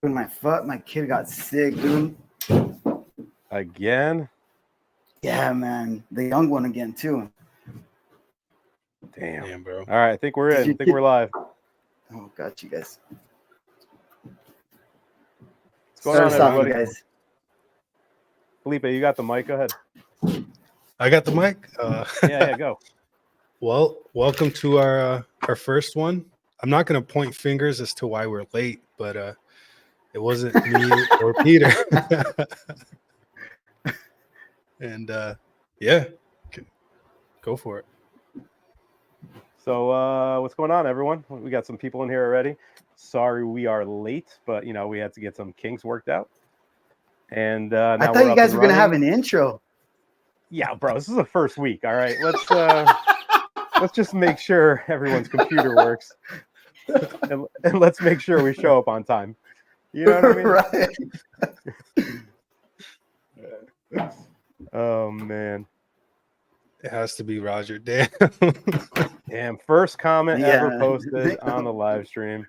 When my kid got sick, dude. Again? Yeah, man. The young one again, too. Damn, bro. All right, I think we're in. I think we're live. Oh, got you guys. What's going on, everybody? Guys. Felipe, you got the mic. Go ahead. I got the mic. Yeah, go. Well, welcome to our first one. I'm not going to point fingers as to why we're late, but it wasn't me or Peter. And yeah, go for it. So what's going on, everyone? We got some people in here already. Sorry we are late, but you know we had to get some kinks worked out. And now I thought you guys were gonna have an intro. Yeah, bro, this is the first week. All right, let's just make sure everyone's computer works, and let's make sure we show up on time. You know what I mean? Right. Oh man. It has to be Roger. Damn. Damn, first comment ever posted on the live stream.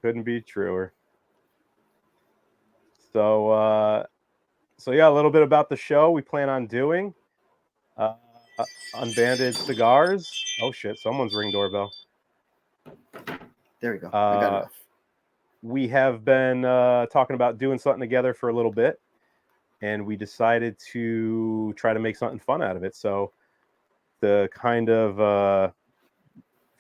Couldn't be truer. So yeah, a little bit about the show we plan on doing. Unbanded cigars. Oh shit, someone's ring doorbell. There we go. I got it off. We have been talking about doing something together for a little bit, and we decided to try to make something fun out of it. So the kind of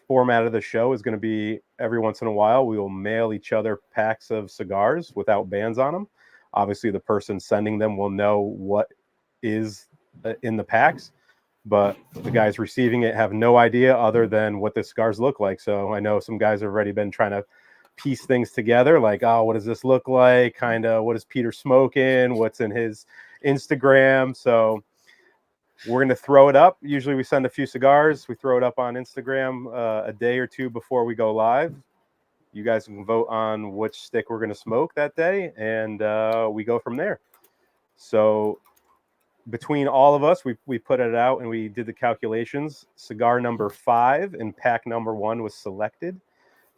format of the show is going to be every once in a while we will mail each other packs of cigars without bands on them. Obviously, the person sending them will know what is in the packs, but the guys receiving it have no idea other than what the cigars look like. So I know some guys have already been trying to piece things together, like, oh, what does this look like? Kind of, what is Peter smoking? What's in his Instagram? So we're going to throw it up. Usually we send a few cigars. We throw it up on Instagram a day or two before we go live. You guys can vote on which stick we're going to smoke that day, and we go from there. So between all of us, we put it out and we did the calculations. Cigar number 5 and pack number 1 was selected.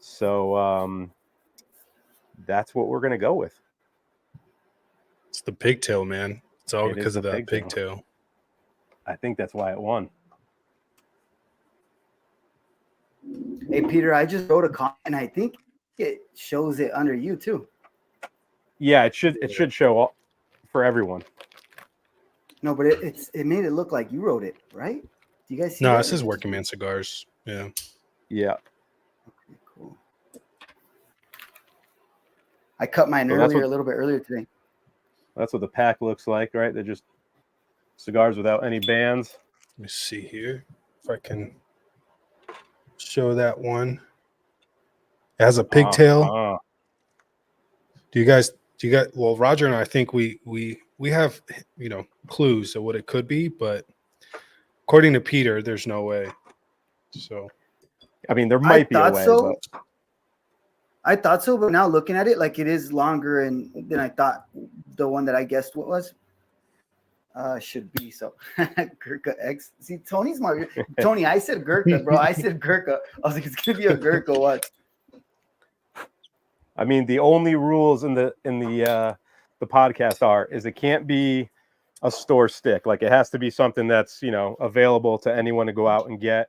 So that's what we're going to go with. It's the pigtail, man. It's all because of that pigtail. I think that's why it won. Hey, Peter, I just wrote a comment, and I think it shows it under you, too. Yeah, it should show for everyone. No, but it made it look like you wrote it, right? Do you guys see No, that? it says Working Man Cigars. Yeah. Yeah. Okay, cool. I cut mine a little bit earlier today. That's what the pack looks like, right? They're just cigars without any bands. Let me see here if I can show that one. It has a pigtail. Do you guys? Well, Roger and I think we have, you know, clues of what it could be, but according to Peter, there's no way. So, I mean, there might be a way. So. But... I thought so, but now looking at it, like it is longer than I thought. The one that I guessed what was should be so. Gurkha X. See, Tony's smart. Tony, I said Gurkha, bro. I said Gurkha. I was like, it's gonna be a Gurkha. What? I mean, the only rules in the podcast is it can't be a store stick. Like it has to be something that's, you know, available to anyone to go out and get,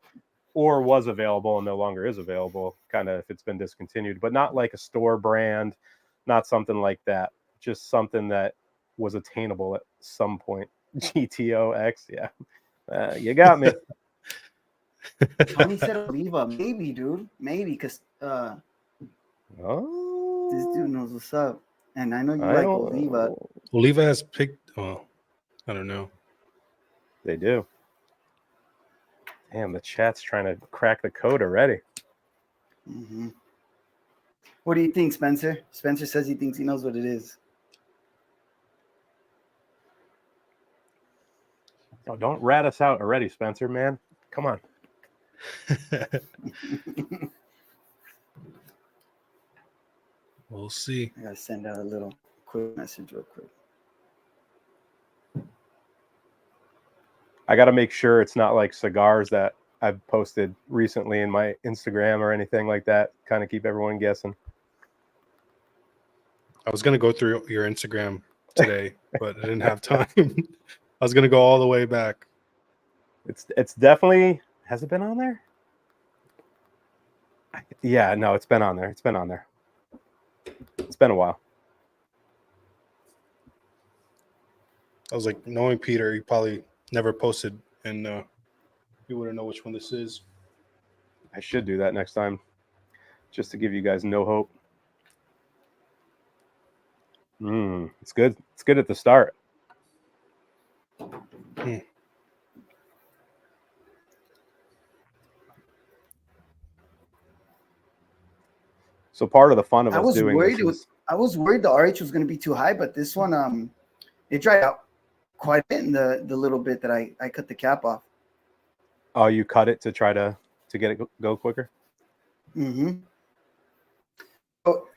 or was available and no longer is available, kind of if it's been discontinued, but not like a store brand, not something like that. Just something that was attainable at some point. GTOX, yeah. You got me. Tony said Oliva. Maybe, dude. Maybe, because this dude knows what's up. And I know you like Oliva. Oliva has picked, well, I don't know. They do. Damn, the chat's trying to crack the code already. Mm-hmm. What do you think, Spencer? Spencer says he thinks he knows what it is. Oh, don't rat us out already, Spencer, man. Come on. We'll see. I gotta send out a little quick message real quick. I got to make sure it's not like cigars that I've posted recently in my Instagram or anything like that. Kind of keep everyone guessing. I was gonna go through your Instagram today, but I didn't have time. I was gonna go all the way back. It's definitely, has it been on there? Yeah, no, it's been on there. It's been on there. It's been a while. I was like, knowing Peter, he probably never posted, and you wouldn't know which one this is. I should do that next time, just to give you guys no hope. It's good. It's good at the start. So part of the fun of us doing this is, I was worried the RH was going to be too high, but this one, it dried out quite a bit in the little bit that I cut the cap off. oh, you cut it to try to get it go quicker? Mm-hmm. So,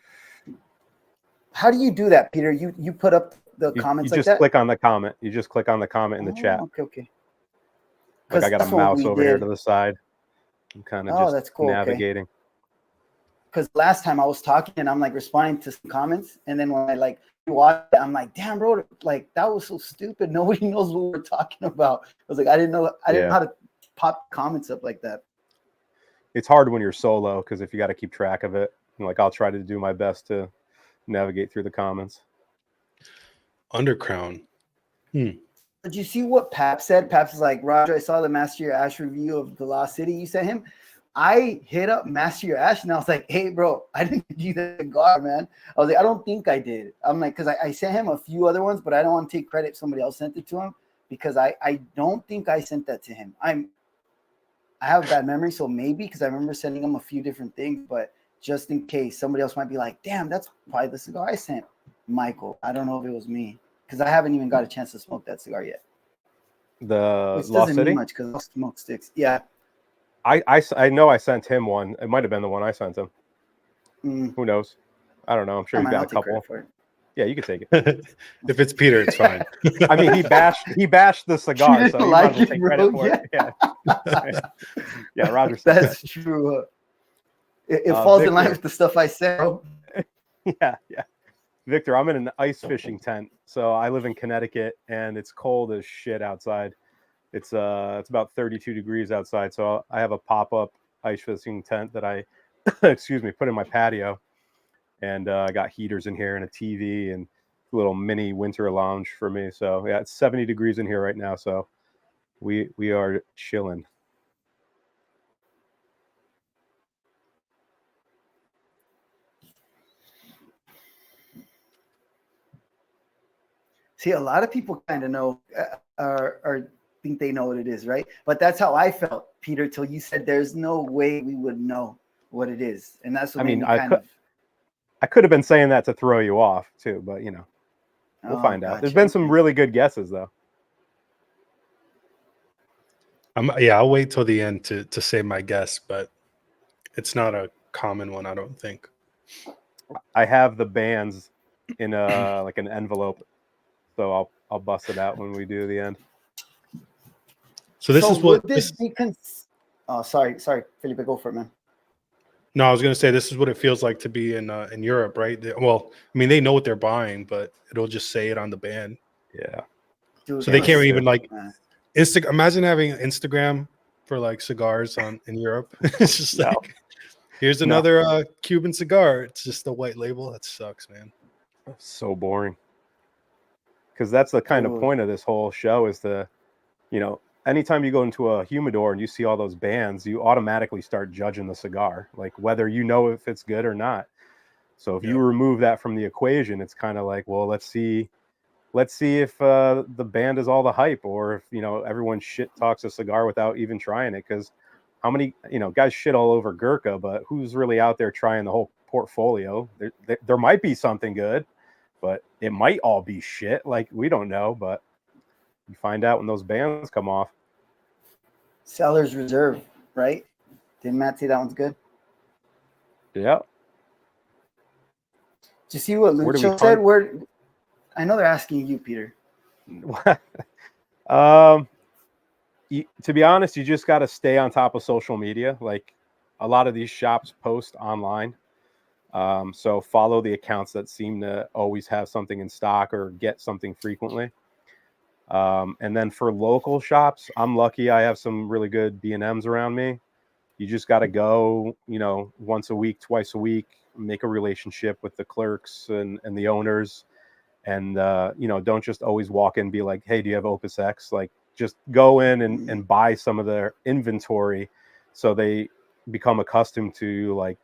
how do you do that, Peter? You put up the comments you like just that? click on the comment. You just click on the comment in the chat. Okay. Like I got a mouse over here to the side. I'm kind of just that's cool. navigating. Okay. Because last time I was talking and I'm like responding to some comments, and then when I like watch it, I'm like, damn, bro, like that was so stupid. Nobody knows what we're talking about. I was like, I didn't know how to pop comments up like that. It's hard when you're solo because if you got to keep track of it, like I'll try to do my best to navigate through the comments. Undercrown. Did you see what Pap said? Pap's is like, Roger, I saw the Master Your Ash review of The Lost City you sent him. I hit up Master Your Ash and I was like, hey, bro, I didn't do the cigar, man. I was like, I don't think I did. I'm like, because I sent him a few other ones, but I don't want to take credit if somebody else sent it to him because I don't think I sent that to him. I have a bad memory, so maybe because I remember sending him a few different things, but just in case somebody else might be like, damn, that's probably the cigar I sent Michael. I don't know if it was me because I haven't even got a chance to smoke that cigar yet. The Which Lost doesn't City? mean much because I'll smoke sticks. Yeah. I know I sent him one. It might have been the one I sent him. Who knows? I don't know. I'm sure he's got a couple. Yeah, you can take it. If it's Peter, it's fine. I mean, he bashed the cigar, so you might as well take credit for it. Yeah, Roger said that's true. It falls in line with the stuff I said, bro. Yeah. Victor, I'm in an ice fishing tent. So I live in Connecticut and it's cold as shit outside. It's about 32 degrees outside. So I have a pop-up ice fishing tent that I put in my patio. And I got heaters in here and a TV and a little mini winter lounge for me. So yeah, it's 70 degrees in here right now. So we are chilling. See, a lot of people kind of know or think they know what it is, right? But that's how I felt, Peter, till you said there's no way we would know what it is. And that's what I could have been saying that to throw you off too, but we'll find out. There's been some really good guesses though. I'll wait till the end to say my guess, but it's not a common one, I don't think. I have the bands in like an envelope, so I'll bust it out when we do the end. So this is what sorry, Felipe, go for it, man. No, I was going to say this is what it feels like to be in Europe, right? Well, I mean, they know what they're buying, but it'll just say it on the band. Yeah. Dude, so they can't even like imagine having Instagram for like cigars in Europe. It's just like, here's another Cuban cigar. It's just a white label. That sucks, man. That's so boring. Because that's the kind of point of this whole show is to, anytime you go into a humidor and you see all those bands, you automatically start judging the cigar, like whether you know if it's good or not. So if you remove that from the equation, it's kind of like, well, let's see if the band is all the hype, or if everyone shit talks a cigar without even trying it. Because how many guys shit all over Gurkha, but who's really out there trying the whole portfolio? There might be something good, but it might all be shit. Like we don't know, but you find out when those bands come off. Seller's Reserve, right? Didn't Matt say that one's good? Yeah. Did you see what Lucho said? I know they're asking you, Peter. To be honest, you just got to stay on top of social media. Like a lot of these shops post online. So follow the accounts that seem to always have something in stock or get something frequently. And then for local shops, I'm lucky I have some really good B&Ms around me. You just got to go, once a week, twice a week, make a relationship with the clerks and the owners. And, don't just always walk in and be like, hey, do you have Opus X? Like, just go in and buy some of their inventory so they become accustomed to, like,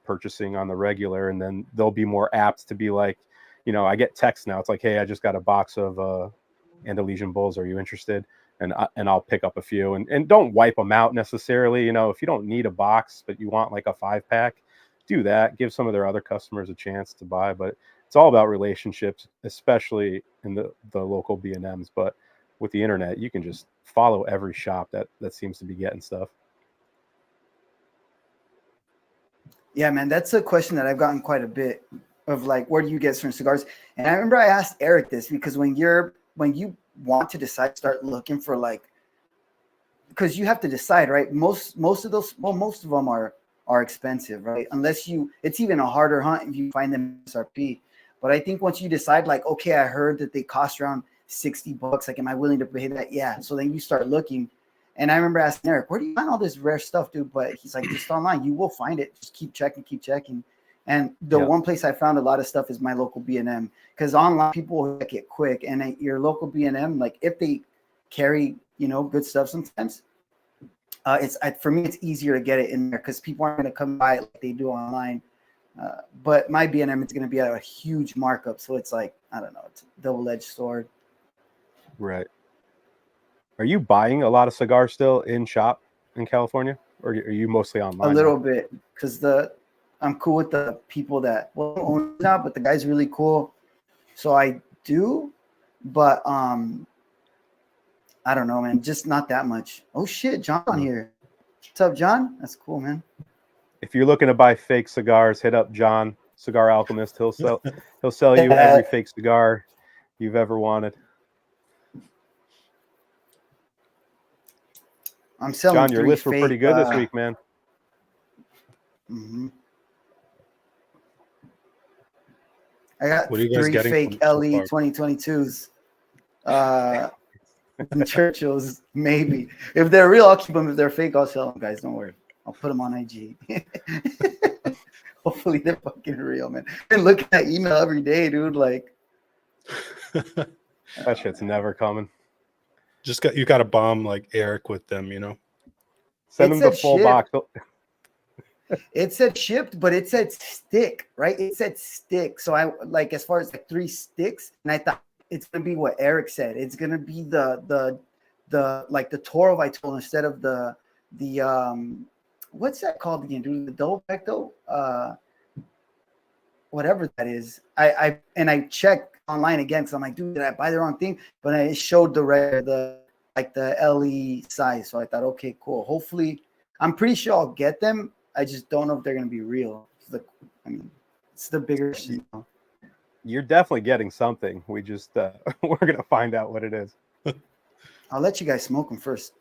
purchasing on the regular. And then they'll be more apt to be like, I get texts now. It's like, hey, I just got a box of Andalusian bulls. Are you interested? And I'll pick up a few and don't wipe them out necessarily. If you don't need a box, but you want like a 5-pack, do that. Give some of their other customers a chance to buy. But it's all about relationships, especially in the local B&Ms. But with the internet, you can just follow every shop that seems to be getting stuff. Yeah, man, that's a question that I've gotten quite a bit of, like, where do you get certain cigars? And I remember I asked Eric this because when you want to decide, start looking for, like, because you have to decide, right? Most of them are expensive, right? Unless it's even a harder hunt if you find them MSRP. But I think once you decide, like, okay, I heard that they cost around $60. Like, am I willing to pay that? Yeah. So then you start looking. And I remember asking Eric, where do you find all this rare stuff, dude? But he's like, just online. You will find it. Just keep checking. And the one place I found a lot of stuff is my local B&M, because online people will check it quick. And your local B&M, like, if they carry, good stuff sometimes, for me, it's easier to get it in there because people aren't going to come by it like they do online. But my B&M, it's going to be at a huge markup. So it's like, I don't know, it's a double-edged sword. Right. Are you buying a lot of cigars still in shop in California, or are you mostly online? A little bit, because I'm cool with the people that own it now, but the guy's really cool. So I do, but I don't know, man, just not that much. Oh shit, John on here. What's up, John? That's cool, man. If you're looking to buy fake cigars, hit up John, Cigar Alchemist. He'll sell you every fake cigar you've ever wanted. I'm selling John, your lists were pretty good this week, man. Mm-hmm. I got what are you guys 3 getting fake so LE 2022s. And Churchills, maybe. If they're real, I'll keep them. If they're fake, I'll sell them, guys. Don't worry. I'll put them on IG. Hopefully they're fucking real, man. I've been looking at email every day, dude. Like, that shit's never coming. You got to bomb like Eric with them, Send them the full box. It said shipped, but it said stick, right? It said stick. So I, like, as far as like 3 sticks, and I thought it's gonna be what Eric said. It's gonna be the like the Toro Vitol instead of the what's that called again, dude? The double pack though? Whatever that is. I checked online again because I'm like, dude, did I buy the wrong thing? But it showed the LE size. So I thought, okay, cool. Hopefully, I'm pretty sure I'll get them. I just don't know if they're gonna be real. It's the bigger. You're definitely getting something. We just we're gonna find out what it is. I'll let you guys smoke them first.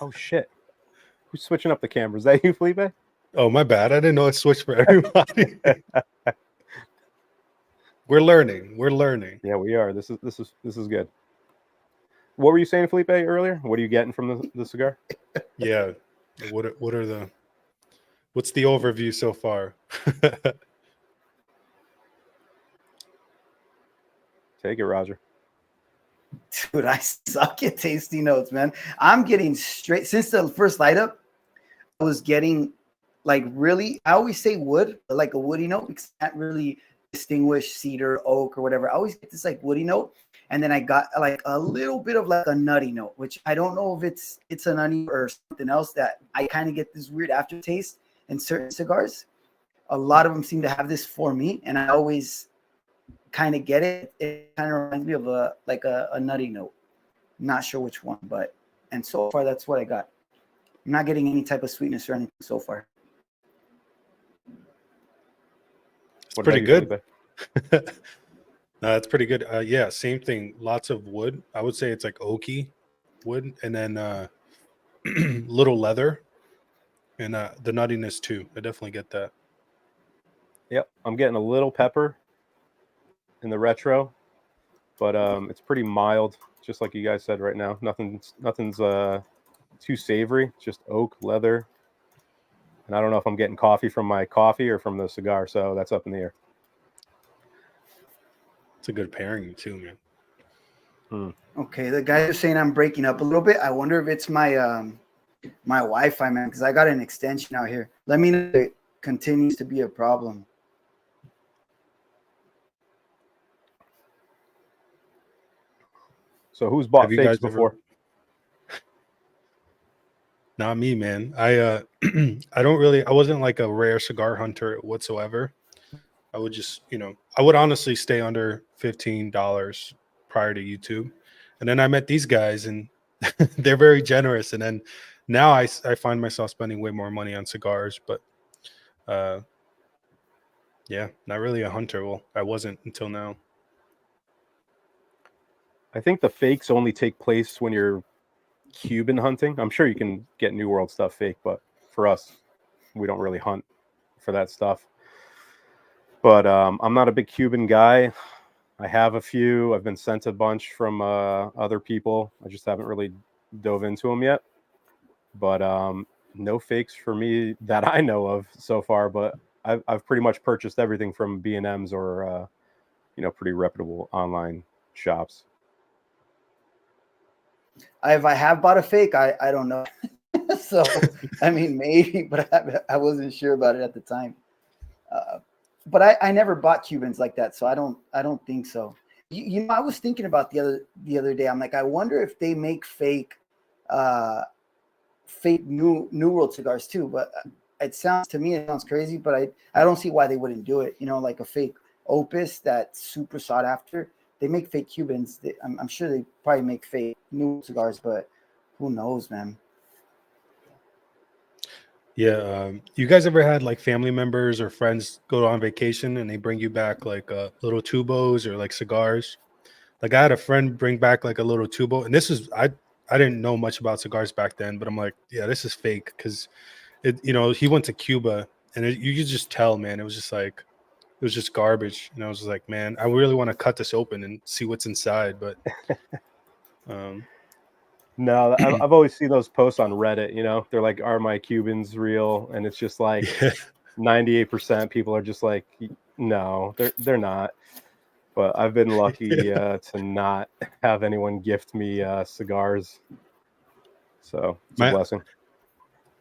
Oh shit! Who's switching up the camera? Is that you, Felipe? Oh, my bad. I didn't know it switched for everybody. We're learning. Yeah, we are. This is good. What were you saying, Felipe, earlier? What are you getting from the cigar? Yeah. What's the overview so far? Take it, Roger. Dude, I suck at tasty notes, man. I'm getting straight since the first light up. I was getting like really, I always say wood, like a woody note, because I can't really distinguish cedar, oak, or whatever. I always get this like woody note. And then I got like a little bit of like a nutty note, which I don't know if it's a nutty or something else, that I kind of get this weird aftertaste in certain cigars. A lot of them seem to have this for me, and I always kind of get it. It kind of reminds me of a nutty note. I'm not sure which one, and so far that's what I got. I'm not getting any type of sweetness or anything so far. It's pretty good. No, that's pretty good. Yeah, same thing. Lots of wood. I would say it's like oaky wood, and then little leather, and the nuttiness too. I definitely get that. Yep, I'm getting a little pepper in the retro, but it's pretty mild, just like you guys said right now. Nothing's too savory, just oak, leather. And I don't know if I'm getting coffee from my coffee or from the cigar, so that's up in the air. It's a good pairing too, man. Okay, the guys are saying I'm breaking up a little bit. I wonder if it's my my Wi-Fi, man, because I got an extension out here. Let me know if it continues to be a problem. So who's bought fakes before? Not me, man. I I wasn't like a rare cigar hunter whatsoever. I would just, I would honestly stay under $15 prior to YouTube. And then I met these guys and they're very generous. And then now I find myself spending way more money on cigars, but yeah, not really a hunter. Well, I wasn't until now. I think the fakes only take place when you're Cuban hunting. I'm sure you can get New World stuff fake, but for us, we don't really hunt for that stuff. But I'm not a big Cuban guy. I have a few. I've been sent a bunch from other people. I just haven't really dove into them yet. But no fakes for me that I know of so far. But I've pretty much purchased everything from B&Ms or pretty reputable online shops. If I have bought a fake, I don't know. So I mean, maybe, but I wasn't sure about it at the time. But I never bought Cubans like that, so I don't think so. I was thinking about the other day. I'm like, I wonder if they make fake New World cigars too. But it sounds crazy, but I don't see why they wouldn't do it. Like a fake Opus that's super sought after. They make fake Cubans. I'm sure they probably make fake New World cigars, but who knows, man. Yeah. You guys ever had like family members or friends go on vacation and they bring you back like little tubos or like cigars? Like I had a friend bring back like a little tubo, and this is I didn't know much about cigars back then, but I'm like, yeah, this is fake because he went to Cuba and you could just tell, man, it was just garbage. And I was just like, man, I really want to cut this open and see what's inside, but no, I've always seen those posts on Reddit. They're like, are my Cubans real? And it's just like 98% people are just like, no, they're not. But I've been lucky to not have anyone gift me cigars, so it's a blessing.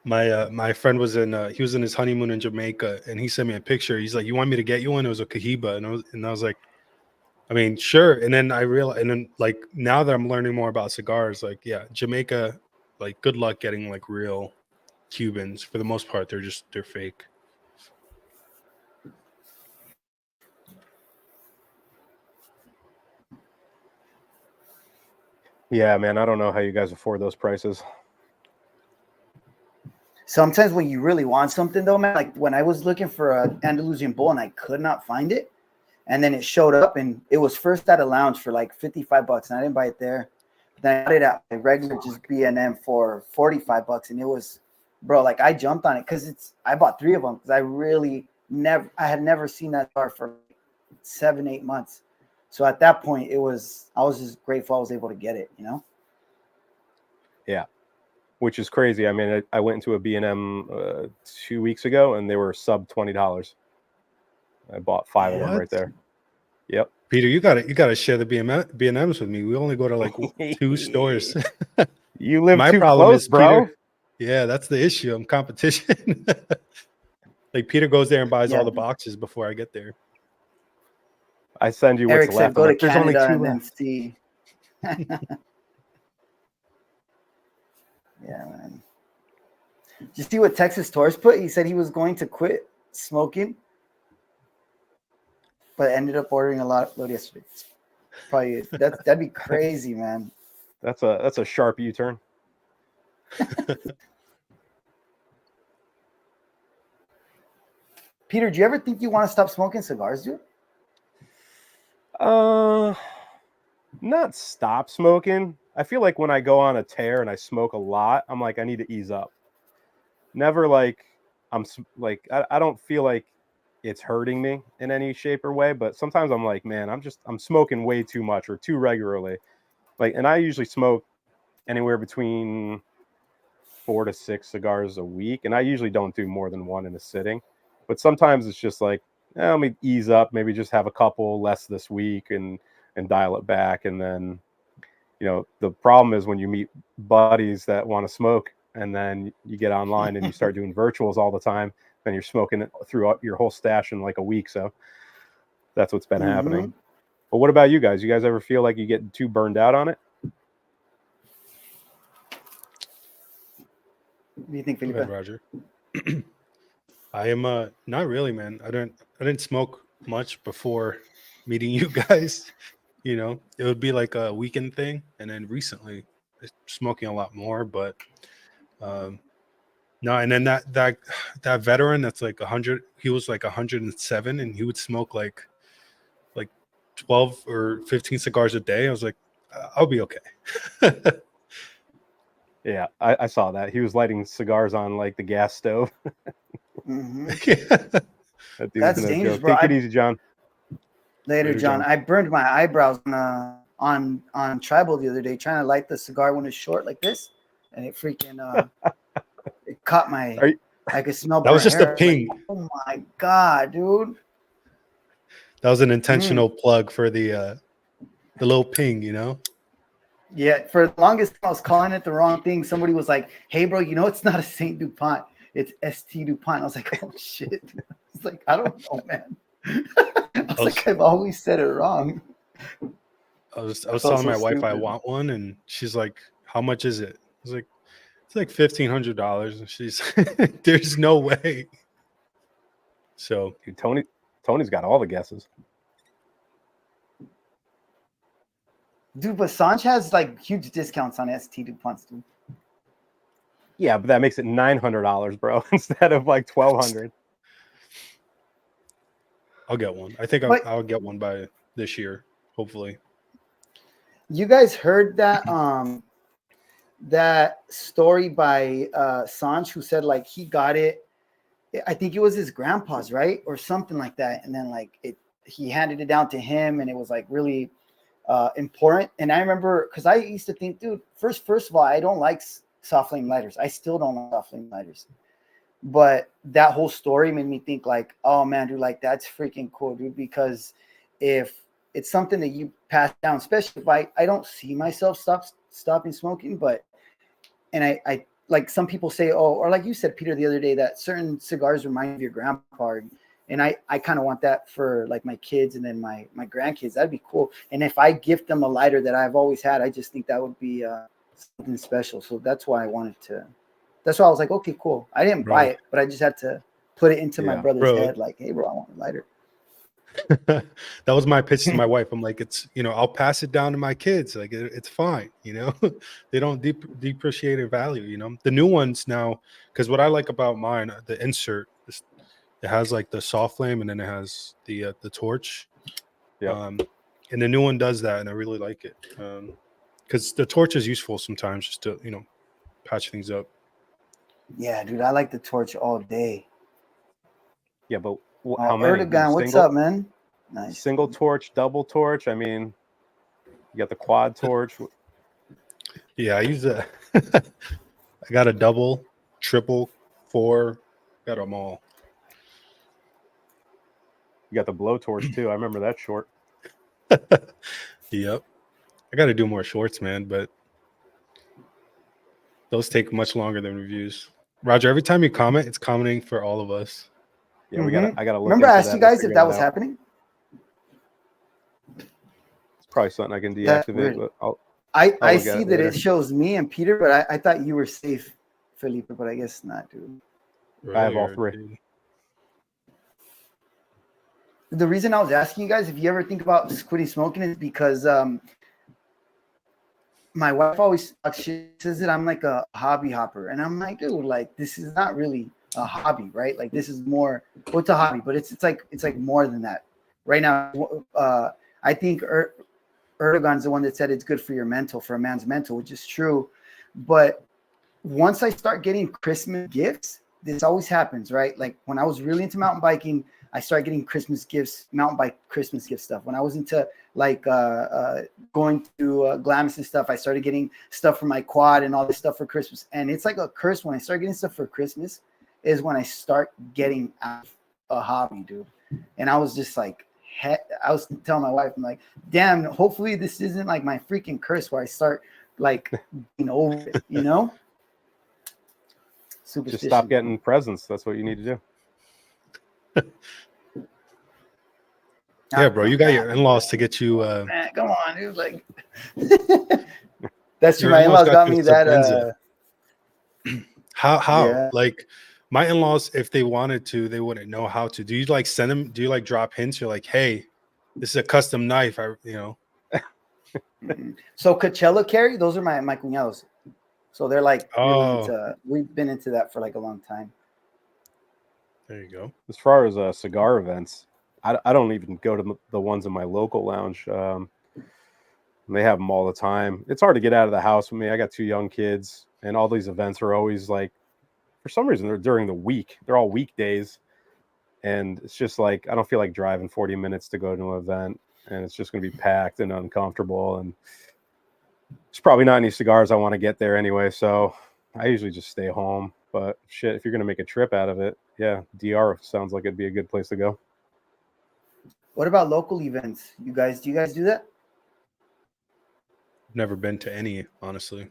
My friend was in his honeymoon in Jamaica, and he sent me a picture. He's like, "You want me to get you one?" It was a Cohiba, and I was like, I mean, sure. And then I realized, and then like now that I'm learning more about cigars, like yeah, Jamaica, like good luck getting like real Cubans. For the most part, they're fake. Yeah, man, I don't know how you guys afford those prices. Sometimes when you really want something, though, man, like when I was looking for an Andalusian Bull and I could not find it, and then it showed up and it was first at a lounge for like $55, and I didn't buy it there. Then I got it at a regular just B&M for $45, and it was, bro, like I jumped on it because I bought 3 of them because I had never seen that car for 7-8 months. So at that point, I was just grateful I was able to get it, Yeah, which is crazy. I mean, I went into a B&M 2 weeks ago, and they were sub $20. I bought 5 of them right there. Yep. Peter, you gotta share the B&Ms with me. We only go to like 2 stores. You live My too problem close, is, bro. Peter, yeah, that's the issue. I'm competition. Like Peter goes there and buys all the boxes before I get there. I send you Eric what's said, left. go to There's only Canada 2 and left. then see. Yeah, man. Did you see what Texas Torres put? He said he was going to quit smoking, but ended up ordering a lot yesterday. Probably that'd be crazy, man. That's a sharp U-turn. Peter, do you ever think you want to stop smoking cigars, dude? Not stop smoking. I feel like when I go on a tear and I smoke a lot, I'm like, I need to ease up. Never like I don't feel like it's hurting me in any shape or way. But sometimes I'm like, man, I'm smoking way too much or too regularly. Like, and I usually smoke anywhere between 4 to 6 cigars a week, and I usually don't do more than one in a sitting. But sometimes it's just like, let me ease up, maybe just have a couple less this week and dial it back. And then, you know, the problem is when you meet buddies that want to smoke and then you get online and you start doing virtuals all the time, then you're smoking it throughout your whole stash in like a week. So that's what's been happening. But what about you guys? You guys ever feel like you get too burned out on it? What do you think, Felipe? Go ahead, Roger. I am not really, man. I didn't smoke much before meeting you guys. You know, it would be like a weekend thing, and then recently smoking a lot more. But no, and then that veteran that's like 100, he was like 107, and he would smoke like 12 or 15 cigars a day. I was like, I'll be okay. Yeah, I saw that. He was lighting cigars on like the gas stove. That That's dangerous, bro. Take it easy, John. Later, John. I burned my eyebrows on Tribal the other day trying to light the cigar when it's short like this, and it freaking it caught my. I could smell. That was just hair. a ping. Like, oh my god, dude! That was an intentional plug for the little ping, you know. Yeah, for the longest time, I was calling it the wrong thing. Somebody was like, "Hey, bro, you know it's not a Saint DuPont, it's ST DuPont." I was like, "Oh shit!" It's like, I don't know, man. I was like, I've always said it wrong. I was telling my wife I want one, and she's like, "How much is it?" I was like, "It's like $1,500," and she's, "There's no way." So, dude, Tony's got all the guesses. Dude, but Sanj has like huge discounts on ST DuPonts, dude. Yeah, but that makes it $900, bro, instead of like $1,200. I'll get one. I think I'll get one by this year, hopefully. You guys heard that that story by Sanj, who said like he got it. I think it was his grandpa's, right, or something like that, and then like he handed it down to him, and it was like really important. And I remember because I used to think, dude, first of all, I don't like soft flame lighters. I still don't like soft flame lighters. But that whole story made me think like, oh man, dude, like that's freaking cool, dude. Because if it's something that you pass down, especially if I don't see myself stopping smoking, and I like some people say, oh, or like you said, Peter, the other day, that certain cigars remind you of your grandpa. And I kind of want that for like my kids and then my grandkids. That'd be cool. And if I gift them a lighter that I've always had, I just think that would be something special. So that's why I wanted to. That's why I was like, okay, cool. I didn't buy it, but I just had to put it into my brother's head. Like, hey, bro, I want a lighter. That was my pitch to my wife. I'm like, it's, you know, I'll pass it down to my kids. Like, it's fine. You know, they don't depreciate in value. You know, the new ones now, because what I like about mine, the insert, it has like the soft flame and then it has the torch. Yeah. And the new one does that, and I really like it. Because the torch is useful sometimes just to, you know, patch things up. Yeah, dude, I like the torch all day. Yeah, but how many? Erdogan, what's up, man? Nice. Single torch, double torch. I mean, you got the quad torch. Yeah, I use a. I got a double, triple, 4. Got them all. You got the blow torch too. I remember that short. Yep. I got to do more shorts, man, but those take much longer than reviews. Roger, every time you comment, it's commenting for all of us. Yeah, I gotta look. Remember, I asked you guys if that was happening. It's probably something I can deactivate. But I see that it shows me and Peter, but I thought you were safe, Felipe, but I guess not, dude. I have all 3. The reason I was asking you guys if you ever think about quitting smoking is because my wife always she says that I'm like a hobby hopper, and I'm like, dude, like this is not really a hobby, right? Like this is more. Well, it's a hobby, but it's like more than that. Right now, I think Erdogan's the one that said it's good for your mental, for a man's mental, which is true. But once I start getting Christmas gifts, this always happens, right? Like when I was really into mountain biking, I started getting Christmas gifts, mountain bike Christmas gift stuff. When I was into like going to Glamis and stuff, I started getting stuff for my quad and all this stuff for Christmas. And it's like a curse when I start getting stuff for Christmas is when I start getting out of a hobby, dude. And I was just like, I was telling my wife, I'm like, damn, hopefully this isn't like my freaking curse where I start like being over it, you know? Just stop getting presents. That's what you need to do. Yeah, bro, you got your in-laws to get you. Man, come on, dude. Like, that's true. Your My in-laws got you me some that. How? Yeah. Like, my in-laws, if they wanted to, they wouldn't know how to. Do you like send them? Do you like drop hints? You're like, hey, this is a custom knife. So Coachella carry, those are my cuñados. So they're like really Oh, into. We've been into that for like a long time. there you go. As far as cigar events, I don't even go to the ones in my local lounge. They have them all the time. It's hard to get out of the house with me. I got 2 young kids, and all these events are always like, for some reason, they're during the week. They're all weekdays, and it's just like I don't feel like driving 40 minutes to go to an event, and it's just going to be packed and uncomfortable, and there's probably not any cigars I want to get there anyway. So I usually just stay home. But shit, if you're going to make a trip out of it, yeah, DR sounds like it'd be a good place to go. What about local events? Do you guys do that? Never been to any, honestly.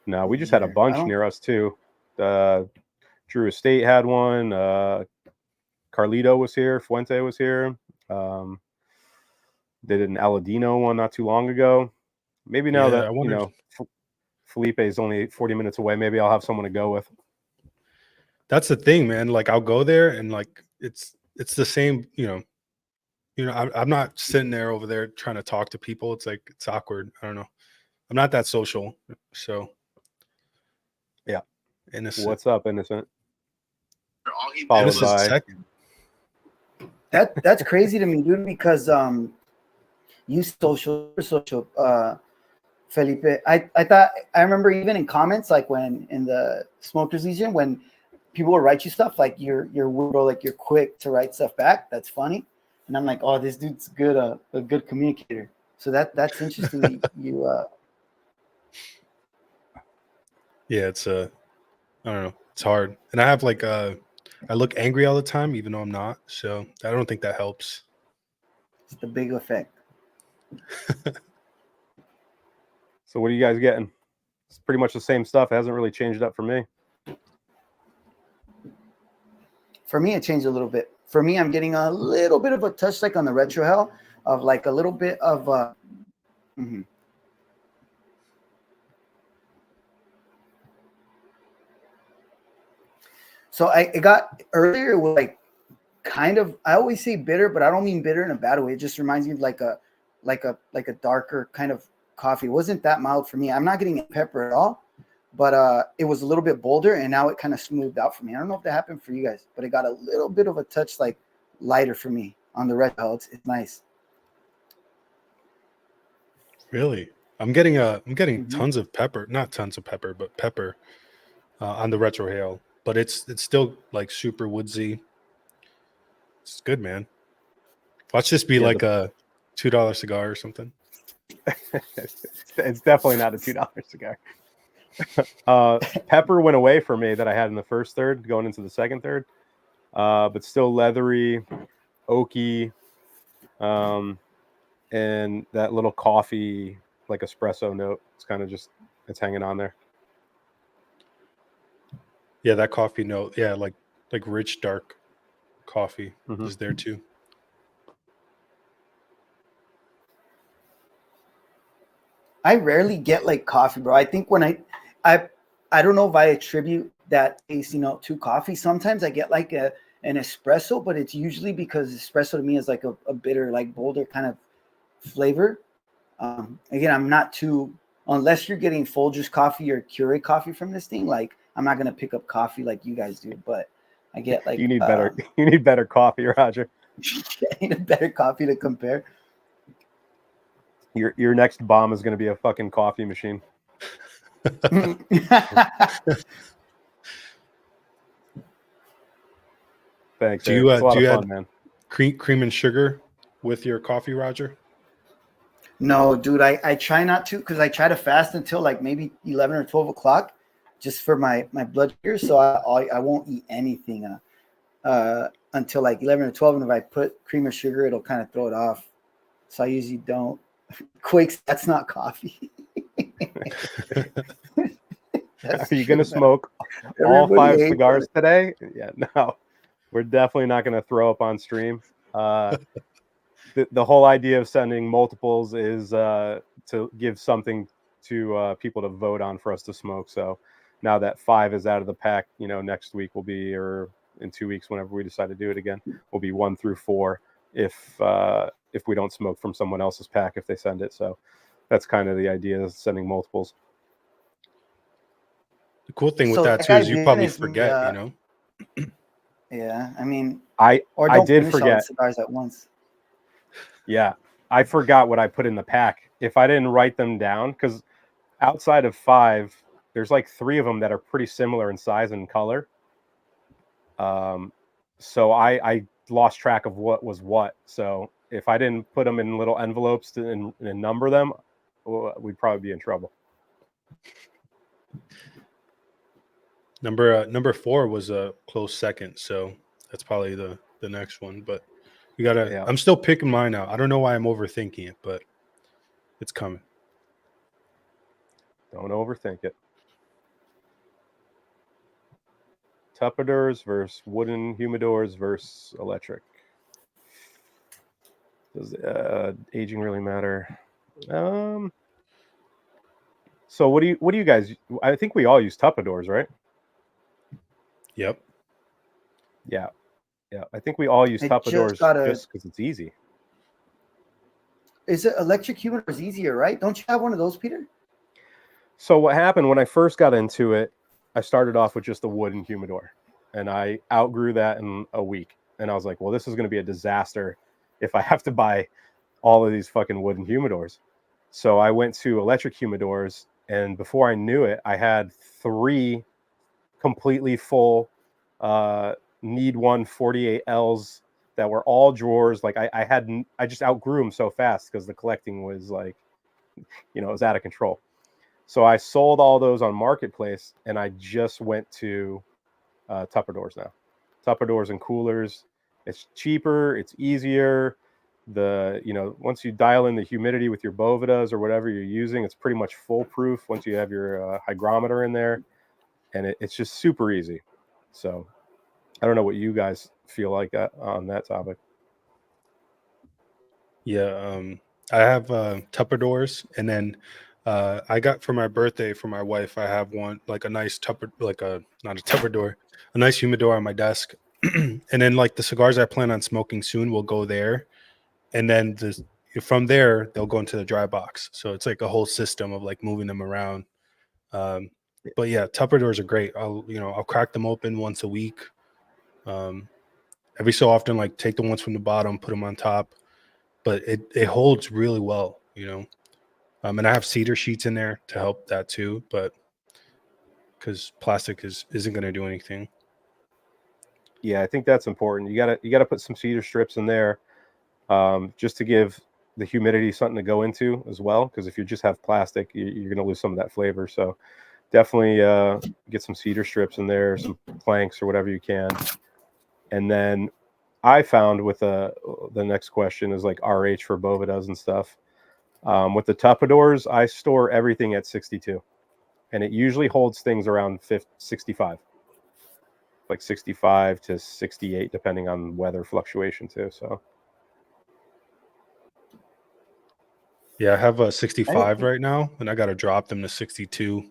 No, we just had a bunch near us too. Drew Estate had one. Carlito was here. Fuente was here. They did an Aladino one not too long ago. Maybe now that you know Felipe is only 40 minutes away, maybe I'll have someone to go with. That's the thing, man. Like I'll go there and like it's the same, I'm not sitting there over there trying to talk to people. It's like it's awkward. I don't know. I'm not that social. So yeah. Innocent. What's up, Innocent? Second. That's crazy to me, dude, because you social Felipe. I remember even in comments, like when in the Smokers Legion, when people will write you stuff like you're weird or like you're quick to write stuff back. That's funny. And I'm like, oh, this dude's good, a good communicator. So that's interesting. Yeah, it's I don't know. It's hard. And I have like I look angry all the time, even though I'm not. So I don't think that helps. It's the big effect. So what are you guys getting? It's pretty much the same stuff. It hasn't really changed up for me. For me, it changed a little bit. For me, I'm getting a little bit of a touch, like on the retro hell, of like a little bit of. So it got earlier. It was like kind of. I always say bitter, but I don't mean bitter in a bad way. It just reminds me of like a darker kind of coffee. It wasn't that mild for me. I'm not getting pepper at all, but it was a little bit bolder, and now it kind of smoothed out for me. I don't know if that happened for you guys, but it got a little bit of a touch like lighter for me on the red hell. It's nice. Really? I'm getting tons of pepper, not tons of pepper, but pepper on the retro hail. But it's still like super woodsy. It's good, man. Watch this be like a $2 cigar or something. It's definitely not a $2 cigar. Pepper went away for me that I had in the first third, going into the second third. But still leathery, oaky, and that little coffee, like espresso note. It's kind of just, it's hanging on there. Yeah, that coffee note. Yeah, like rich, dark coffee is there too. I rarely get like coffee, bro. I think when I don't know if I attribute that taste, to coffee. Sometimes I get like an espresso, but it's usually because espresso to me is like a bitter, like bolder kind of flavor. Again, I'm not too, unless you're getting Folgers coffee or Keurig coffee from this thing, like I'm not gonna pick up coffee like you guys do, but I get like you need better coffee, Roger. I need a better coffee to compare. Your next bomb is gonna be a fucking coffee machine. Thanks. Do Eric. you It's a lot do of you fun, add man. cream and sugar with your coffee, Roger? No, dude, I try not to because I try to fast until like maybe 11 or 12 o'clock just for my blood sugar. So I won't eat anything until like 11 or 12. And if I put cream or sugar, it'll kind of throw it off. So I usually don't. Quakes, that's not coffee. Are you going to smoke all Everybody 5 hates cigars it. today? Yeah, no. We're definitely not going to throw up on stream. The whole idea of sending multiples is to give something to people to vote on for us to smoke. So now that 5 is out of the pack, next week will be, or in 2 weeks, whenever we decide to do it again, will be 1 through 4 if we don't smoke from someone else's pack if they send it. So that's kind of the idea of sending multiples. The cool thing with So that that too guy is you Vin probably is forget, yeah, I mean, I don't did finish all the forget. cigars at once. Yeah, I forgot what I put in the pack. If I didn't write them down, because outside of 5, there's like 3 of them that are pretty similar in size and color. So I lost track of what was what. So if I didn't put them in little envelopes and number them, we'd probably be in trouble. Number 4 was a close second, so that's probably the next one. But we gotta. Yeah. I'm still picking mine out. I don't know why I'm overthinking it, but it's coming. Don't overthink it. Tupperdoors versus wooden humidors versus electric. Does aging really matter? So what do you guys? I think we all use Tupperdoors, right? Yep. Yeah. I think we all use Tupperdoors just because it's easy. Is it electric humidor is easier, right? Don't you have one of those, Peter? So what happened when I first got into it, I started off with just a wooden humidor, and I outgrew that in a week. And I was like, well, this is going to be a disaster if I have to buy all of these fucking wooden humidors. So I went to electric humidors, and before I knew it, I had 3 completely full Need 1 48Ls that were all drawers. Like I just outgrew them so fast because the collecting was like, it was out of control. So I sold all those on Marketplace, and I just went to Tupperdoors now. Tupperdoors and coolers. It's cheaper. It's easier. Once you dial in the humidity with your Bovedas or whatever you're using, it's pretty much foolproof once you have your hygrometer in there, and it's just super easy. So I don't know what you guys feel like on that topic. Yeah. I have Tupperdoors, and then I got for my birthday for my wife. I have one like a nice not a Tupperdoor, a nice humidor on my desk, and then like the cigars I plan on smoking soon will go there, and then from there they'll go into the dry box. So it's like a whole system of like moving them around. But yeah, Tupperdoors are great. I'll crack them open once a week. Every so often, like take the ones from the bottom, put them on top, but it holds really well, and I have cedar sheets in there to help that too, but because plastic isn't going to do anything. Yeah, I think that's important. You gotta put some cedar strips in there, just to give the humidity something to go into as well. Because if you just have plastic, you're gonna lose some of that flavor. So definitely get some cedar strips in there, some planks or whatever you can. And then I found with the next question is like RH for Bovedas and stuff. With the Tupperdoors, I store everything at 62, and it usually holds things around 65, like 65 to 68, depending on weather fluctuation too. So Yeah, I have a 65 right now, and I got to drop them to 62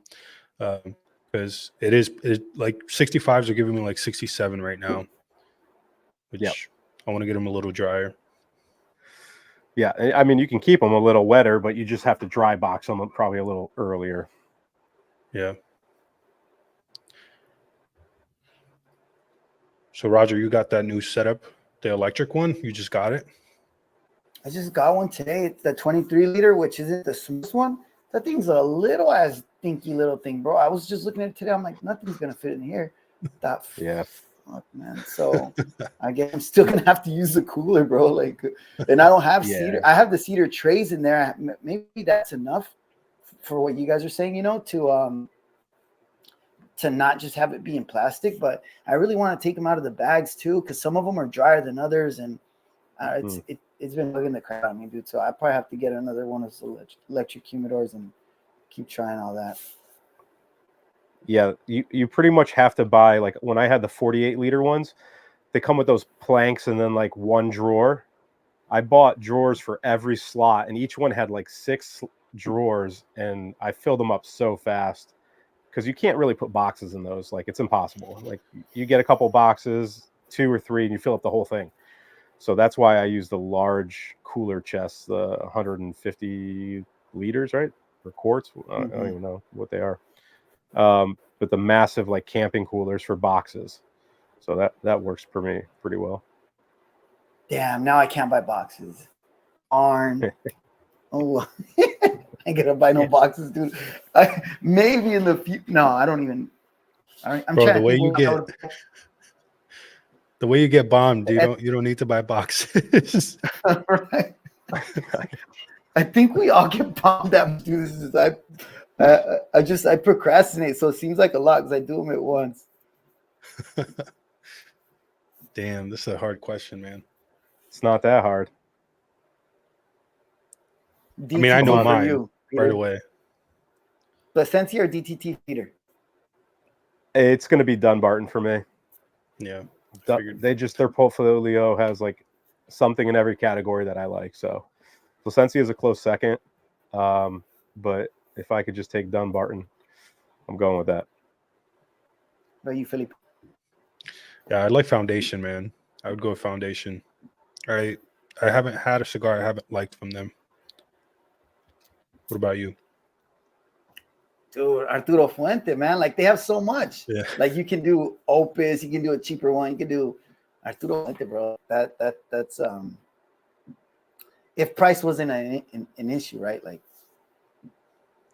because like 65s are giving me like 67 right now, which I want to get them a little drier. Yeah, I mean, you can keep them a little wetter, but you just have to dry box them probably a little earlier. Yeah. So, Roger, you got that new setup, the electric one? You just got it? I just got one today. It's the 23 liter, which isn't the smallest one. That thing's a little ass stinky little thing, bro. I was just looking at it today. I'm like, nothing's gonna fit in here. Yeah. Fuck, man. So I guess I'm still gonna have to use the cooler, bro. Like, and I don't have Yeah. cedar. I have the cedar trays in there. Maybe that's enough for what you guys are saying, to not just have it be in plastic. But I really want to take them out of the bags too, because some of them are drier than others, and it's been bugging the crap out of me, dude. So I probably have to get another one of those electric humidors and keep trying all that. Yeah, you pretty much have to buy, like when I had the 48-liter ones, they come with those planks and then like one drawer. I bought drawers for every slot, and each one had like 6 drawers, and I filled them up so fast because you can't really put boxes in those. Like, it's impossible. Like, you get a couple boxes, 2 or 3, and you fill up the whole thing. So that's why I use the large cooler chests, the 150 liters, right? Or quarts. I don't even know what they are. But the massive like camping coolers for boxes. So that works for me pretty well. Damn, now I can't buy boxes. Arn. Oh, I ain't gonna buy no boxes, dude. Maybe in the future. No, I don't even. I'm Bro, trying the to way think the way you get bombed, you don't need to buy boxes. Right. I think we all get bombed that much, dude. I procrastinate, so it seems like a lot because I do them at once. Damn, this is a hard question, man. It's not that hard. I mean, I know DTT for mine you, right away. Plasencia or DTT feeder? It's going to be Dunbarton for me. Yeah. Their portfolio has like something in every category that I like. So Plasencia is a close second. But if I could just take Dunbarton, I'm going with that. What about you, Philippe? Yeah, I like Foundation, man. I would go with Foundation. I haven't had a cigar I haven't liked from them. What about you? Dude, Arturo Fuente, man. Like, they have so much. Yeah. Like, you can do Opus, you can do a cheaper one, you can do Arturo Fuente, bro. That's if price wasn't an issue, right? Like,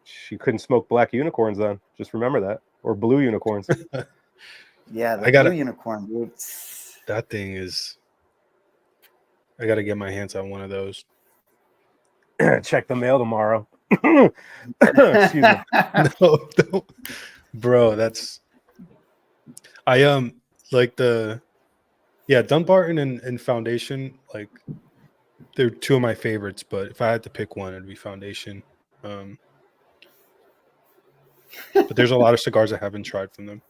She couldn't smoke black unicorns then. Just remember that. Or blue unicorns. yeah, the blue unicorn, dude. That thing is. I got to get my hands on one of those. Check the mail tomorrow. Excuse me. No, bro, that's. I like Dunbarton and Foundation, like they're two of my favorites. But if I had to pick one, it'd be Foundation. But there's a lot of cigars I haven't tried from them.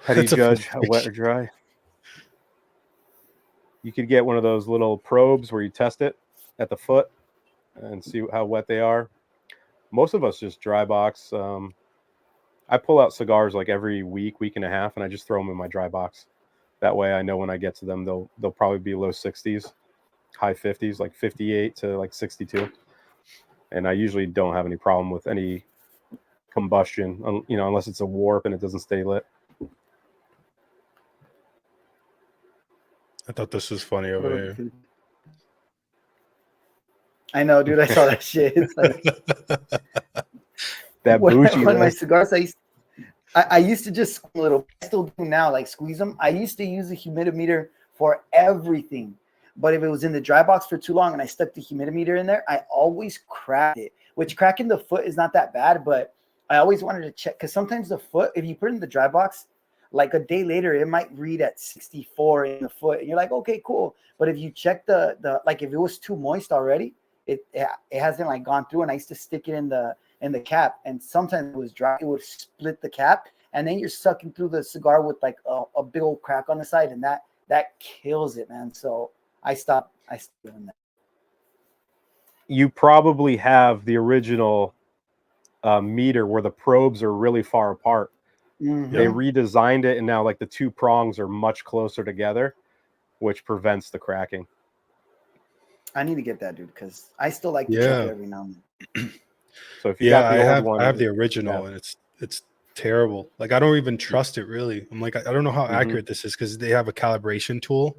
How do you judge how wet or dry? You could get one of those little probes where you test it at the foot and see how wet they are. Most of us just dry box. I pull out cigars like every week and a half, and I just throw them in my dry box. That way I know when I get to them, they'll probably be low 60s, high 50s, like 58 to like 62. And I usually don't have any problem with any combustion, unless it's a warp and it doesn't stay lit. I thought this was funny over here. I know, dude. I saw that shit. It's like, that bougie. When my cigars, I used to just squeeze a little. I still do now, like squeeze them. I used to use a humidimeter for everything, but if it was in the dry box for too long and I stuck the humidimeter in there, I always cracked it. Which cracking the foot is not that bad, but I always wanted to check because sometimes the foot, if you put it in the dry box, like a day later, it might read at 64 in the foot, and you're like, okay, cool. But if you check the like, if it was too moist already, it hasn't like gone through. And I used to stick it in the cap, and sometimes it was dry, it would split the cap, and then you're sucking through the cigar with like a big old crack on the side, and that kills it, man. So I stopped doing that. You probably have the original meter where the probes are really far apart. Mm-hmm. They redesigned it, and now like the two prongs are much closer together, which prevents the cracking. I need to get that, dude, because I still like to check it every now and then. So if you got the old one, I have the original, and it's terrible. Like, I don't even trust it, really. I'm like, I don't know how accurate this is because they have a calibration tool,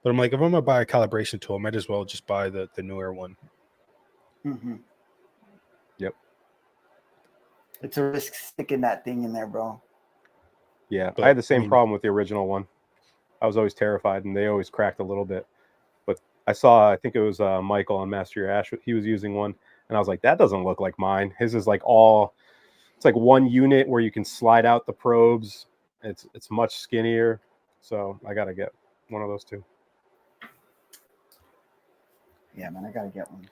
but I'm like, if I'm gonna buy a calibration tool, I might as well just buy the newer one. Mm-hmm. Yep. It's a risk sticking that thing in there, bro. Yeah, But, I had the I same mean- problem with the original one. I was always terrified, and they always cracked a little bit. But I saw, I think it was Michael on Master Your Ash. He was using one, and I was like, that doesn't look like mine. His is like it's like one unit where you can slide out the probes. It's much skinnier. So I gotta get one of those too. Yeah, man, I gotta get one.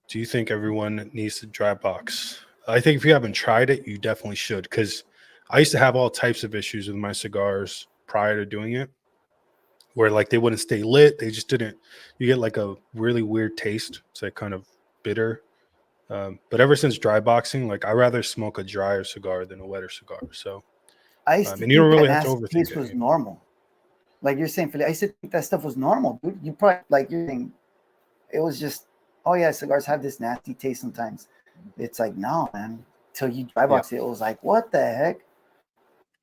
Do you think everyone needs to dry box? I think if you haven't tried it, you definitely should. Because I used to have all types of issues with my cigars prior to doing it, where like they wouldn't stay lit. They just didn't. You get like a really weird taste. It's like kind of bitter. But ever since dry boxing, like I rather smoke a drier cigar than a wetter cigar. So, I used to and you don't think really that have to nasty overthink taste was it. normal. Like you're saying, Philly, I used to think that stuff was normal, dude. You probably like you're saying it was just, oh yeah, cigars have this nasty taste sometimes. It's like, no, man. Till you dry box it was like, what the heck?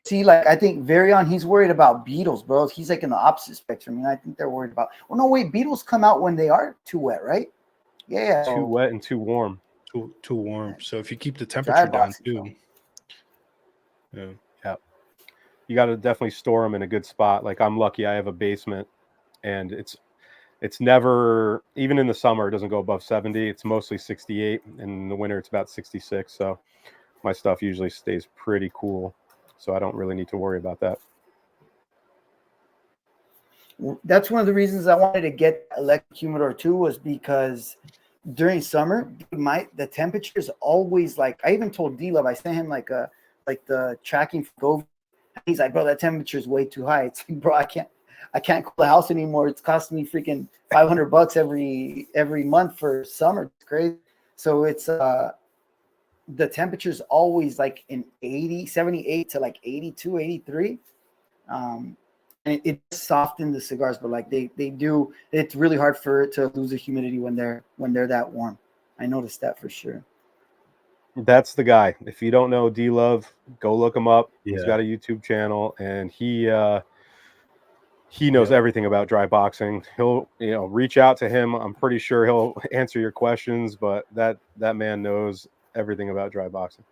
See, like I think Varion, he's worried about beetles, bro. He's like in the opposite spectrum. And I think they're worried about. Well, no, wait, beetles come out when they are too wet, right? Yeah. Too wet and too warm. Too warm. So if you keep the Dry temperature down boxing, too. bro. Yeah. Yeah. You got to definitely store them in a good spot. Like I'm lucky I have a basement, and it's never, even in the summer, it doesn't go above 70. It's mostly 68, and in the winter it's about 66. So my stuff usually stays pretty cool. So I don't really need to worry about that. That's one of the reasons I wanted to get electric humidor too, was because during summer, the temperature is always like, I even told D-Love, I sent him like the tracking for Go. He's like, bro, that temperature is way too high. It's like, bro, I can't cool the house anymore. It's costing me freaking $500 every month for summer. It's crazy. So it's the temperature is always like in 78 to like 82, 83. And it softens the cigars, but like they do, it's really hard for it to lose the humidity when they're that warm. I noticed that for sure. That's the guy. If you don't know D-Love, go look him up. Yeah. He's got a YouTube channel, and he knows everything about dry boxing. He'll reach out to him. I'm pretty sure he'll answer your questions, but that man knows everything about dry boxing.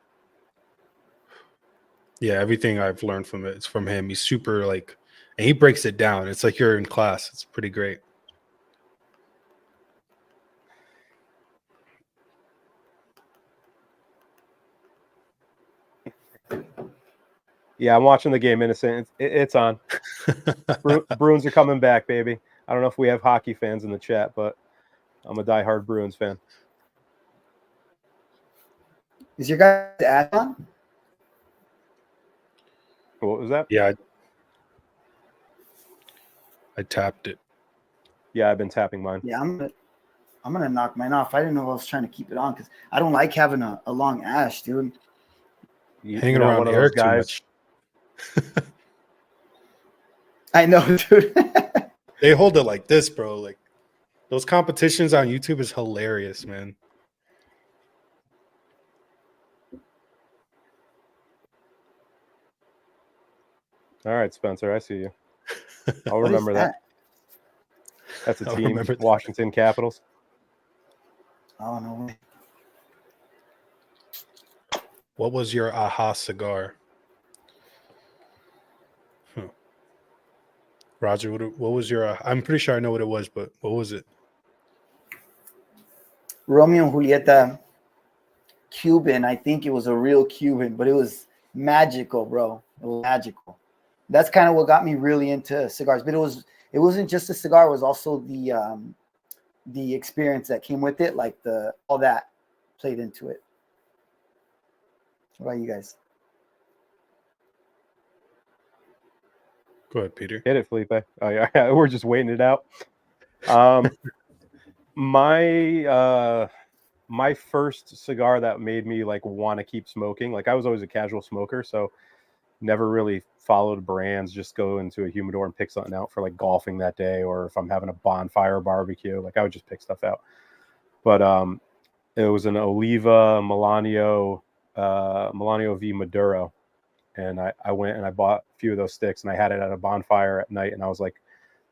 Yeah, everything I've learned from it's from him. He's super like, and he breaks it down. It's like you're in class. It's pretty great. Yeah, I'm watching the game, Innocent. It's on. Bruins are coming back, baby. I don't know if we have hockey fans in the chat, but I'm a diehard Bruins fan. Is your guys' ad on? What was that? Yeah, I tapped it. Yeah, I've been tapping mine. Yeah, I'm gonna knock mine off. I didn't know I was trying to keep it on because I don't like having a long ash, dude. Hanging around one of Eric those too guys. much. I know, dude. They hold it like this, bro. Like those competitions on YouTube is hilarious, man. All right, Spencer, I see you. I'll What is remember that. That's a I'll team, remember that. Washington Capitals. Oh no way. What was your aha cigar? Roger, what was your? I'm pretty sure I know what it was, but what was it? Romeo and Julieta Cuban. I think it was a real Cuban, but it was magical, bro. It was magical. That's kind of what got me really into cigars. But it wasn't just a cigar. It was also the experience that came with it, like all that played into it. What about you guys? Go ahead, Peter. Hit it, Felipe. Oh yeah, we're just waiting it out. My first cigar that made me like want to keep smoking. Like I was always a casual smoker, so never really followed brands. Just go into a humidor and pick something out for like golfing that day, or if I'm having a bonfire barbecue, like I would just pick stuff out. But it was an Oliva Melanio V Maduro. And I went and I bought a few of those sticks, and I had it at a bonfire at night, and I was like,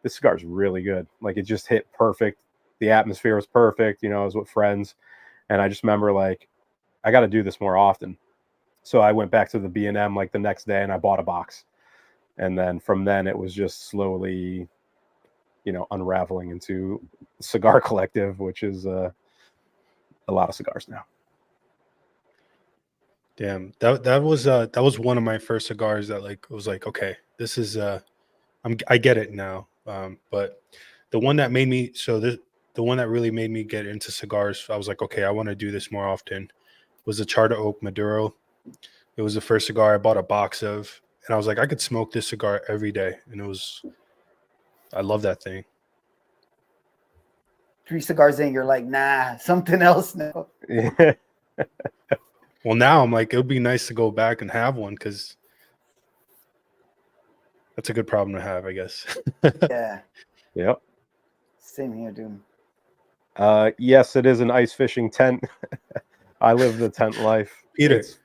this cigar is really good. Like it just hit perfect. The atmosphere was perfect. I was with friends, and I just remember like I got to do this more often. So I went back to the B&M like the next day and I bought a box. And then from then it was just slowly, unraveling into Cigar Collective, which is a lot of cigars now. Damn, that was one of my first cigars that was like, okay, this is I get it now. But the one that made me the one that really made me get into cigars, I was like, okay, I want to do this more often, was the Charter Oak Maduro. It was the first cigar I bought a box of, and I was like, I could smoke this cigar every day, and I love that thing. 3 cigars in, you're like, nah, something else now. Yeah. Well, now I'm like, it would be nice to go back and have one, because that's a good problem to have, I guess. Yeah. Yep. Same here, dude. Yes, it is an ice fishing tent. I live the tent life. Peter, It's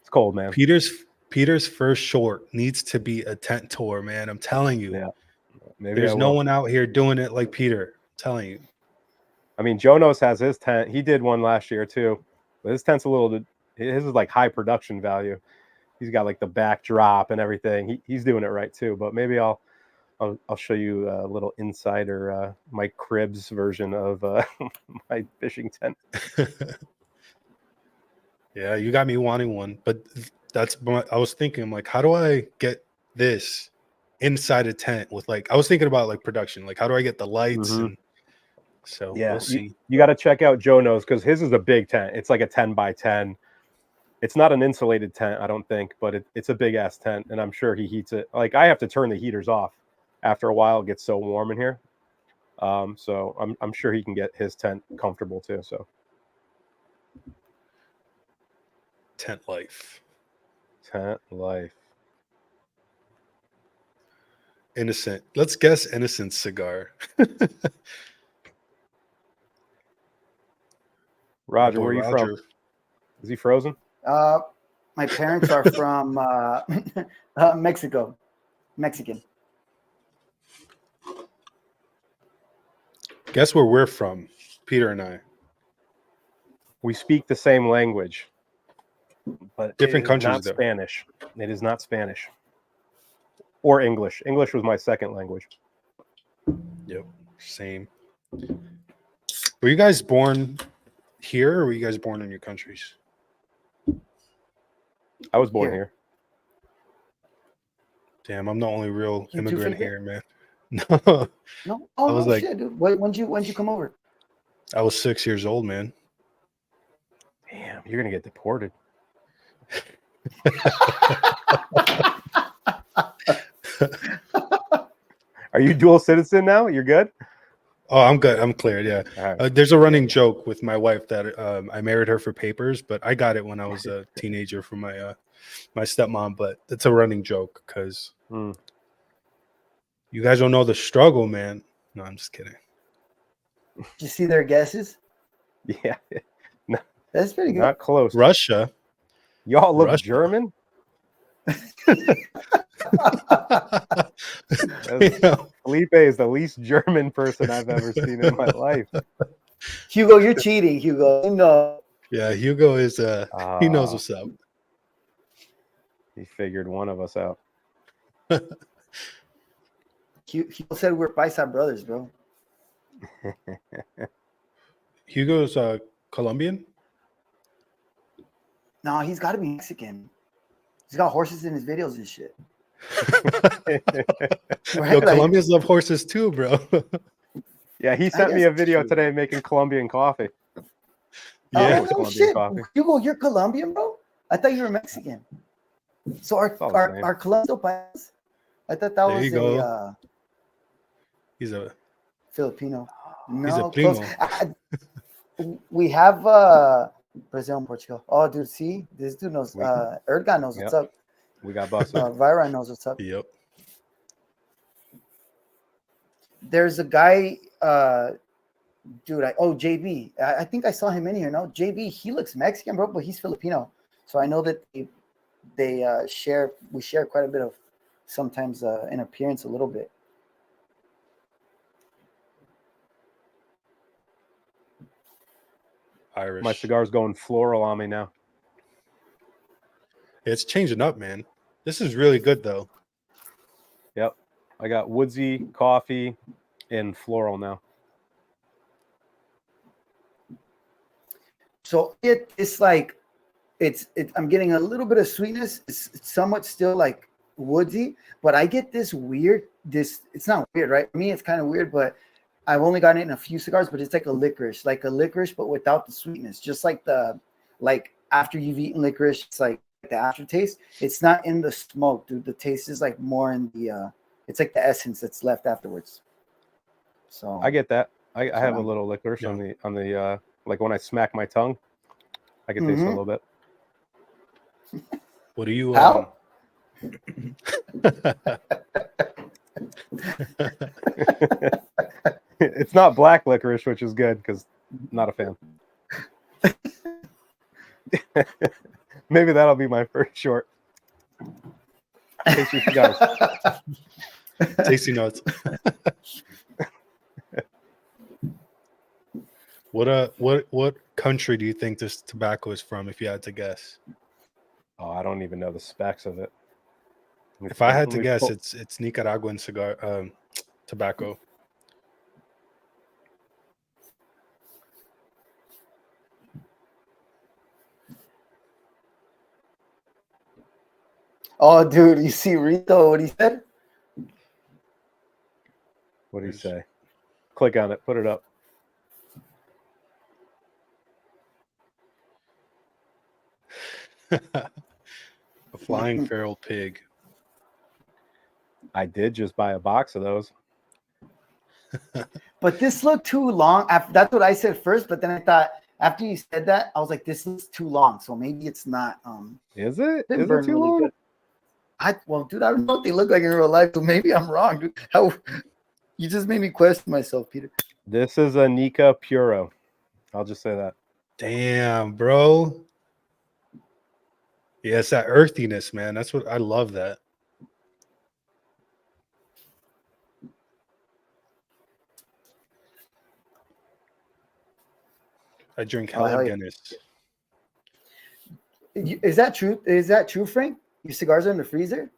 cold, man. Peter's first short needs to be a tent tour, man. I'm telling you. Yeah. Maybe There's no one out here doing it like Peter. I'm telling you. I mean, Jonas has his tent. He did one last year too. But his tent's his is like high production value. He's got like the backdrop and everything. He's doing it right too. But maybe I'll show you a little insider Mike Cribbs version of my fishing tent. Yeah, you got me wanting one. But I was thinking, I'm like, how do I get this inside a tent with I was thinking about production. Like, how do I get the lights? Mm-hmm. And so yeah, we'll see. You got to check out Jonas because his is a big tent. It's like a 10 by 10. It's not an insulated tent, I don't think, but it's a big ass tent, and I'm sure he heats it. Like I have to turn the heaters off after a while. It gets so warm in here. So I'm sure he can get his tent comfortable too. So Tent life. Innocent. Let's guess Innocent cigar. Roger, where are you from? Is he frozen? My parents are from Mexican. Guess where we're from, Peter and I. We speak the same language, but different countries. Not Spanish. It is not Spanish or English. English was my second language. Yep, same. Were you guys born here, or were you guys born in your countries? I was born here. Damn, I'm the only real immigrant here, man. No. No. Oh, I was no, shit, dude. When'd you come over? I was 6 years old, man. Damn, you're gonna get deported. Are you dual citizen now? You're good? Oh, I'm good. I'm cleared. Yeah. Right. There's a running joke with my wife that I married her for papers, but I got it when I was a teenager from my stepmom. But it's a running joke because you guys don't know the struggle, man. No, I'm just kidding. Did you see their guesses? Yeah. No, that's pretty good. Not close. Russia. Y'all look German? Felipe is the least German person I've ever seen in my life. Hugo, you're cheating, Hugo. No. Yeah, Hugo is he knows what's up. He figured one of us out. Hugo said we're Paisa brothers, bro. Hugo's Colombian? No, he's got to be Mexican. He's got horses in his videos and shit. Yo, Colombians love horses too, bro. Yeah, he sent me a video today making Colombian coffee. Yeah, oh, shit. Coffee. Hugo, you're Colombian, bro? I thought you were Mexican. So our Colombian Pais? I thought that was a he's a Filipino. No, he's a primo. We have Brazil and Portugal. Oh, dude, see? This dude knows. Erdga knows what's up. We got busted. Vira knows what's up. Yep. There's a guy, dude. JB. I think I saw him in here. No, JB. He looks Mexican, bro, but he's Filipino. So I know that they share. We share quite a bit of sometimes in appearance a little bit. Irish. My cigar's going floral on me now. It's changing up, man. This is really good though. Yep. I got woodsy, coffee, and floral now. So it's like I'm getting a little bit of sweetness. It's somewhat still like woodsy, but I get this weird. It's not weird, right? For me, it's kind of weird, but I've only gotten it in a few cigars. But it's like a licorice, but without the sweetness. Just like after you've eaten licorice, it's like the aftertaste. It's not in the smoke, dude. The taste is like more in the. It's like the essence that's left afterwards. So I get that. I have a little licorice on the like when I smack my tongue, I can taste it a little bit. What do you How? It's not black licorice, which is good because not a fan. Maybe that'll be my first short. Tasty cigars. Tasty notes. What country do you think this tobacco is from, if you had to guess? Oh, I don't even know the specs of it. If I had to guess, it's Nicaraguan cigar tobacco. Oh, dude, you see Rito, what he said? What do you say? Click on it. Put it up. A flying feral pig. I did just buy a box of those. But this looked too long. That's what I said first, but then I thought after you said that, I was like, this looks too long. So maybe it's not. Is it? Is it too long? Good. Well, dude, I don't know what they look like in real life, so maybe I'm wrong, dude. You just made me question myself, Peter. This is a Nika Puro. I'll just say that. Damn, bro. Yeah, it's that earthiness, man. That's what I love. That. I drink hella Guinness. Is that true? Is that true, Frank? Your cigars are in the freezer?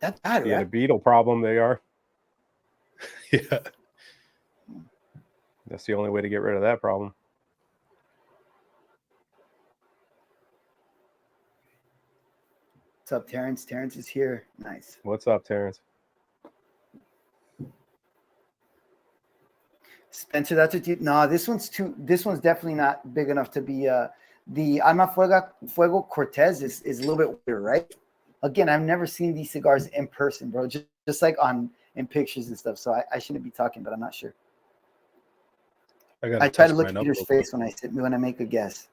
That's bad, Yeah, right? the beetle problem they are. Yeah. That's the only way to get rid of that problem. What's up, Terrence? Terrence is here. Nice. What's up, Terrence? Spencer, that's what you. No, this one's definitely not big enough to be. The Alma Fuego Cortez is a little bit weird, right? Again, I've never seen these cigars in person, bro. Just like in pictures and stuff. So I shouldn't be talking, but I'm not sure. I try to look at Peter's face when I make a guess.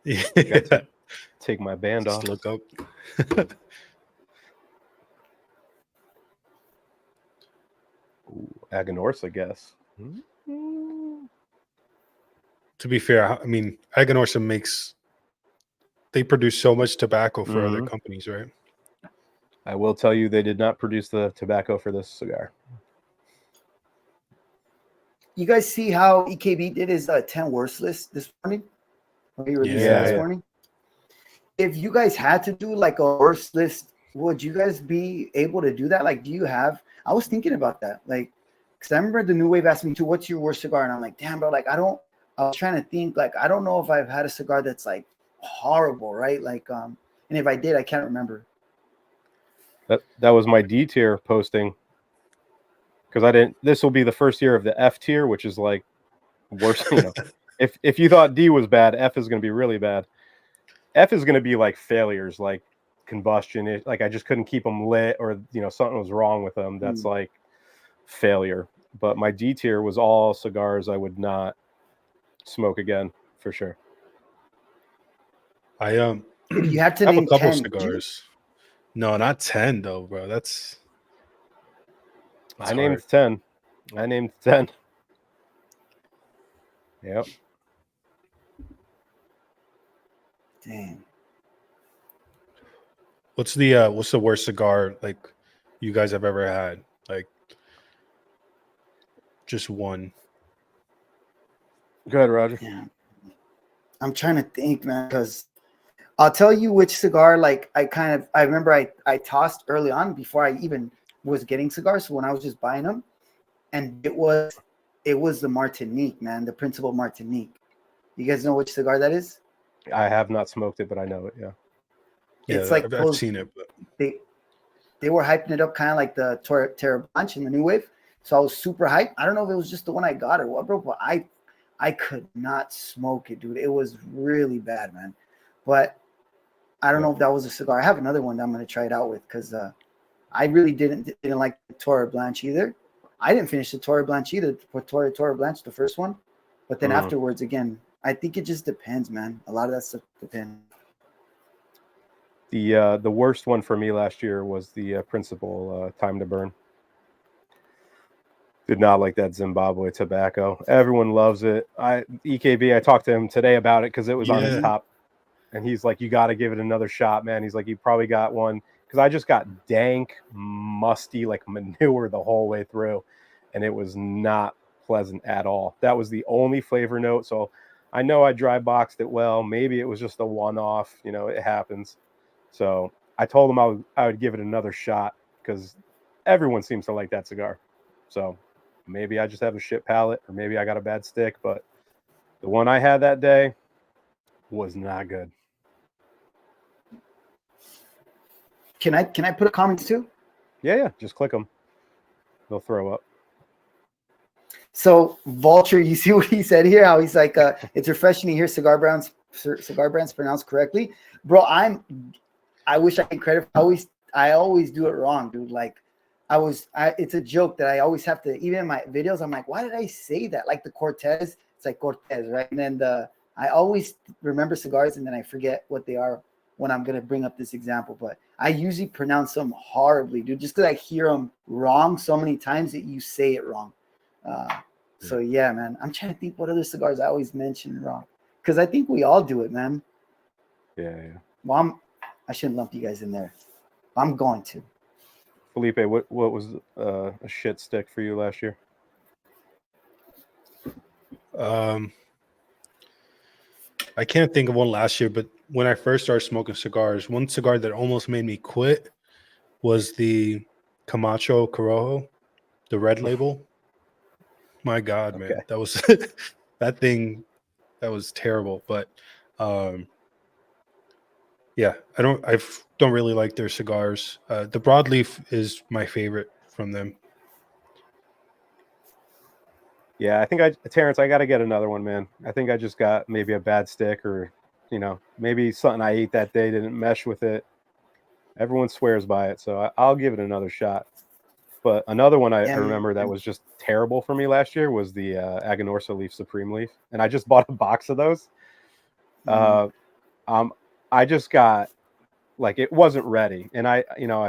Yeah. Take my band Just off. look up. Ooh, Aganorsa, I guess. To be fair, I mean, Aganorsa they produce so much tobacco for other companies, right? I will tell you, they did not produce the tobacco for this cigar. You guys see how EKB did his 10 worst list this morning? He released it this morning. If you guys had to do like a worst list, would you guys be able to do that? Like, do you have? I was thinking about that, like, because I remember the New Wave asked me too, "What's your worst cigar?" And I'm like, "Damn, bro, like I was trying to think, like I don't know if I've had a cigar that's like horrible, right? Like, and if I did, I can't remember." That was my D tier posting. Because I didn't. This will be the first year of the F tier, which is like worse. You know, if you thought D was bad, F is going to be really bad. F is going to be like failures, like combustion. Like I just couldn't keep them lit, or something was wrong with them. That's like failure. But my D tier was all cigars I would not smoke again for sure. I you have to have name a couple 10, cigars. No, not 10 though, bro. That's I named 10. Yep. Damn. What's the worst cigar like you guys have ever had? Like just one. Go ahead, Roger. Yeah. I'm trying to think, man, because I'll tell you which cigar, like, I remember I tossed early on before I even was getting cigars. So when I was just buying them, and it was the Martinique, man, the Principal Martinique. You guys know which cigar that is? I have not smoked it, but I know it. Yeah. It's Yeah, like I've seen it, but they were hyping it up kind of like the Terra Blanche in the new wave. So I was super hyped. I don't know if it was just the one I got or what, bro, but I could not smoke it, dude. It was really bad, man. But I don't know if that was a cigar. I have another one that I'm going to try it out with because I really didn't like the Torre Blanche either. I didn't finish the Torre Blanche either. Torre Blanche, the first one. But then afterwards, again, I think it just depends, man. A lot of that stuff depends. The worst one for me last year was the Principal Time to Burn. Did not like that Zimbabwe tobacco. Everyone loves it. EKB, I talked to him today about it because it was on his top. And he's like, you got to give it another shot, man. He's like, you probably got one. Because I just got dank, musty, like manure the whole way through. And it was not pleasant at all. That was the only flavor note. So I know I dry boxed it well. Maybe it was just a one-off. You know, it happens. So I told him I would give it another shot because everyone seems to like that cigar. So maybe I just have a shit palate or maybe I got a bad stick. But the one I had that day was not good. Can I put a comment too? Yeah. Just click them. They'll throw up. So Vulture, you see what he said here? How he's like, it's refreshing to hear cigar brands pronounced correctly, bro. I wish I could credit. I always do it wrong, dude. Like, it's a joke that I always have to. Even in my videos, I'm like, why did I say that? Like the Cortez, it's like Cortez, right? And then I always remember cigars, and then I forget what they are when I'm gonna bring up this example. But I usually pronounce them horribly, dude, just because I hear them wrong so many times that you say it wrong. So yeah, man, I'm trying to think what other cigars I always mention wrong because I think we all do it, man. Yeah. Well, I shouldn't lump you guys in there. I'm going to. Felipe, what was a shit stick for you last year? I can't think of one last year, but when I first started smoking cigars, one cigar that almost made me quit was the Camacho Corojo, the red label. My God, man, that was that thing. That was terrible. But yeah, I don't really like their cigars. The broadleaf is my favorite from them. Yeah, I think Terrence, I got to get another one, man. I think I just got maybe a bad stick or, you know, maybe something I ate that day didn't mesh with it. Everyone swears by it, so I'll give it another shot. But another one I remember that was just terrible for me last year was the Aganorsa Leaf Supreme Leaf, and I just bought a box of those. I just got like it wasn't ready, and I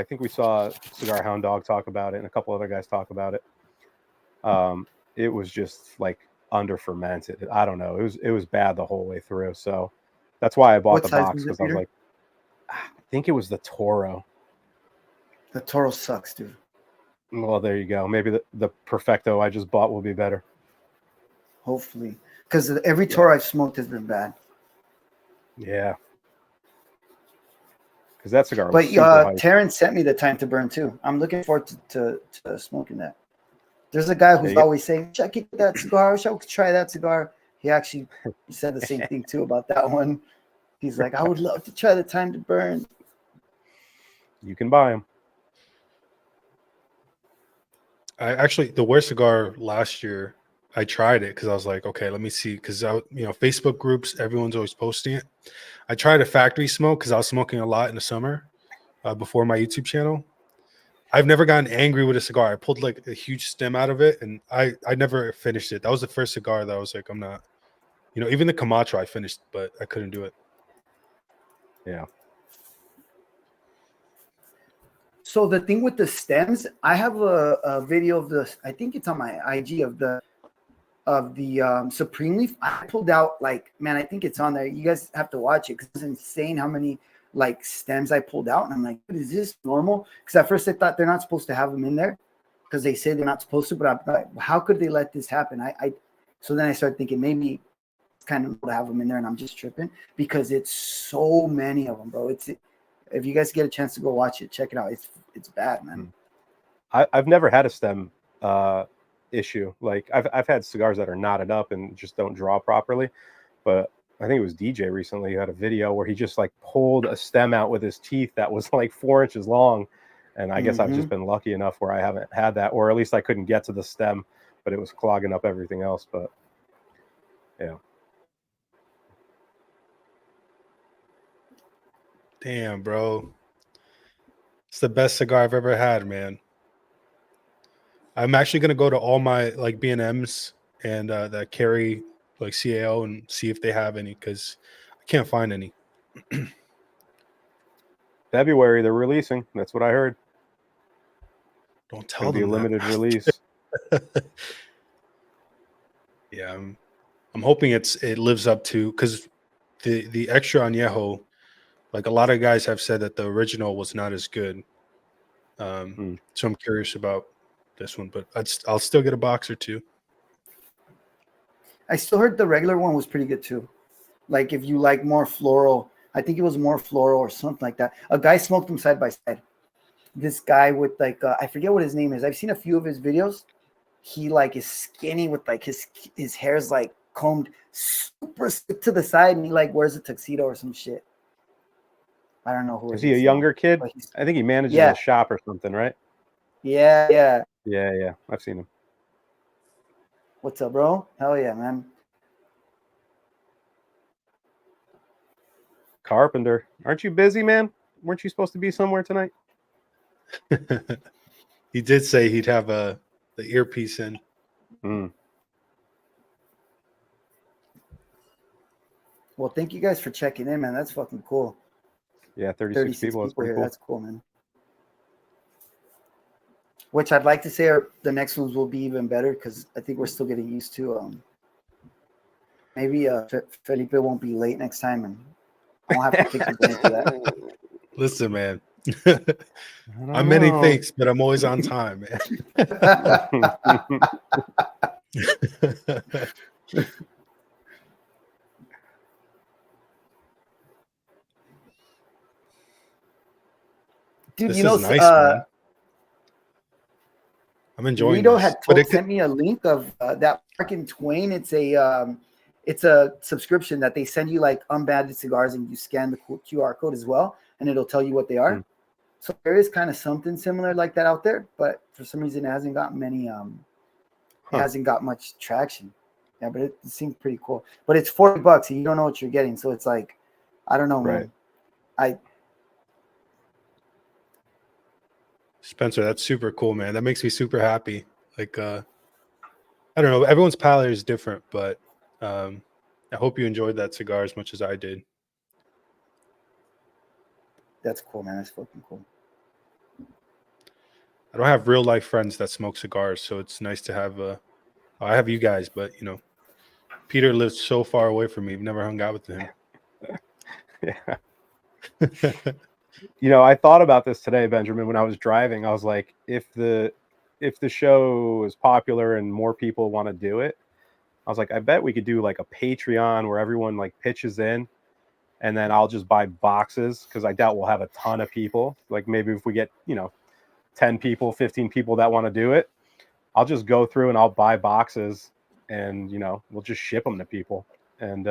think we saw Cigar Hound Dog talk about it, and a couple other guys talk about it. It was just like under fermented. I don't know. It was bad the whole way through. So that's why I bought the box because I was like, I think it was the Toro. The Toro sucks, dude. Well, there you go. Maybe the Perfecto I just bought will be better. Hopefully, because every Toro I've smoked has been bad. Yeah. Because that cigar was super hype. Terrence sent me the Time to Burn too. I'm looking forward to smoking that. There's a guy who's always saying, "Check that cigar. I wish I could try that cigar." He actually said the same thing too about that one. He's like, "I would love to try the Time to Burn." You can buy them. The worst cigar last year, I tried it because I was like, okay, let me see. Because Facebook groups, everyone's always posting it. I tried a factory smoke because I was smoking a lot in the summer before my YouTube channel. I've never gotten angry with a cigar. I pulled like a huge stem out of it, and I never finished it. That was the first cigar that I was like, I'm not. Even the Camacho I finished, but I couldn't do it. Yeah. So the thing with the stems, I have a video of this. I think it's on my IG of the Supreme Leaf. I pulled out like, man, I think it's on there. You guys have to watch it because it's insane how many like stems I pulled out. And I'm like, is this normal? Because at first I thought they're not supposed to have them in there because they say they're not supposed to. But I'm like, how could they let this happen? So then I started thinking maybe kind of to have them in there, and I'm just tripping because it's so many of them, bro. If you guys get a chance to go watch it, check it out. It's bad, man. I've never had a stem issue. Like I've had cigars that are knotted up and just don't draw properly, but I think it was DJ recently who had a video where he just like pulled a stem out with his teeth that was like 4 inches long. And I guess I've just been lucky enough where I haven't had that, or at least I couldn't get to the stem, but it was clogging up everything else. But yeah. Damn, bro. It's the best cigar I've ever had, man. I'm actually gonna go to all my like B&Ms and that carry like CAO and see if they have any, because I can't find any. February they're releasing. That's what I heard. Don't It's tell gonna be a them limited that. release. Yeah, I'm hoping it lives up to, because the extra añejo, like a lot of guys have said that the original was not as good. So I'm curious about this one, but I'll still get a box or two. I still heard the regular one was pretty good too. Like if you like more floral, I think it was more floral or something like that. A guy smoked them side by side. This guy with like I forget what his name is. I've seen a few of his videos. He like is skinny with like his hair's like combed super stiff to the side, and he like wears a tuxedo or some shit. I don't know who. Is he a younger kid? I think he manages a shop or something, right? Yeah. I've seen him. What's up, bro? Hell yeah, man. Carpenter, aren't you busy, man? Weren't you supposed to be somewhere tonight? He did say he'd have the earpiece in. Well, thank you guys for checking in, man. That's fucking cool. Yeah, 36 people. That's pretty here. cool. That's cool, man. Which I'd like to say the next ones will be even better, because I think we're still getting used to. Maybe Felipe won't be late next time, and I won't have to take the blame for that. Listen, man. I'm many things, but I'm always on time, man. Dude, this is nice, man. I'm enjoying Rito this. had sent me a link of that Mark and Twain. It's a subscription that they send you, like unbanded cigars, and you scan the QR code as well, and it'll tell you what they are. So there is kind of something similar like that out there, but for some reason it hasn't got many. It hasn't got much traction. Yeah, but it seems pretty cool. But it's $40, and you don't know what you're getting, so it's like, I don't know, man. Spencer, that's super cool, man. That makes me super happy. Like, I don't know. Everyone's palate is different, but I hope you enjoyed that cigar as much as I did. That's cool, man. That's fucking cool. I don't have real life friends that smoke cigars, so it's nice to have. I have you guys, but Peter lives so far away from me. I've never hung out with him. Yeah. I thought about this today, Benjamin, when I was driving. I was like, if the show is popular and more people want to do it, I was like, I bet we could do like a Patreon where everyone like pitches in, and then I'll just buy boxes, because I doubt we'll have a ton of people. Like maybe if we get 10 people, 15 people that want to do it, I'll just go through and I'll buy boxes, and we'll just ship them to people, and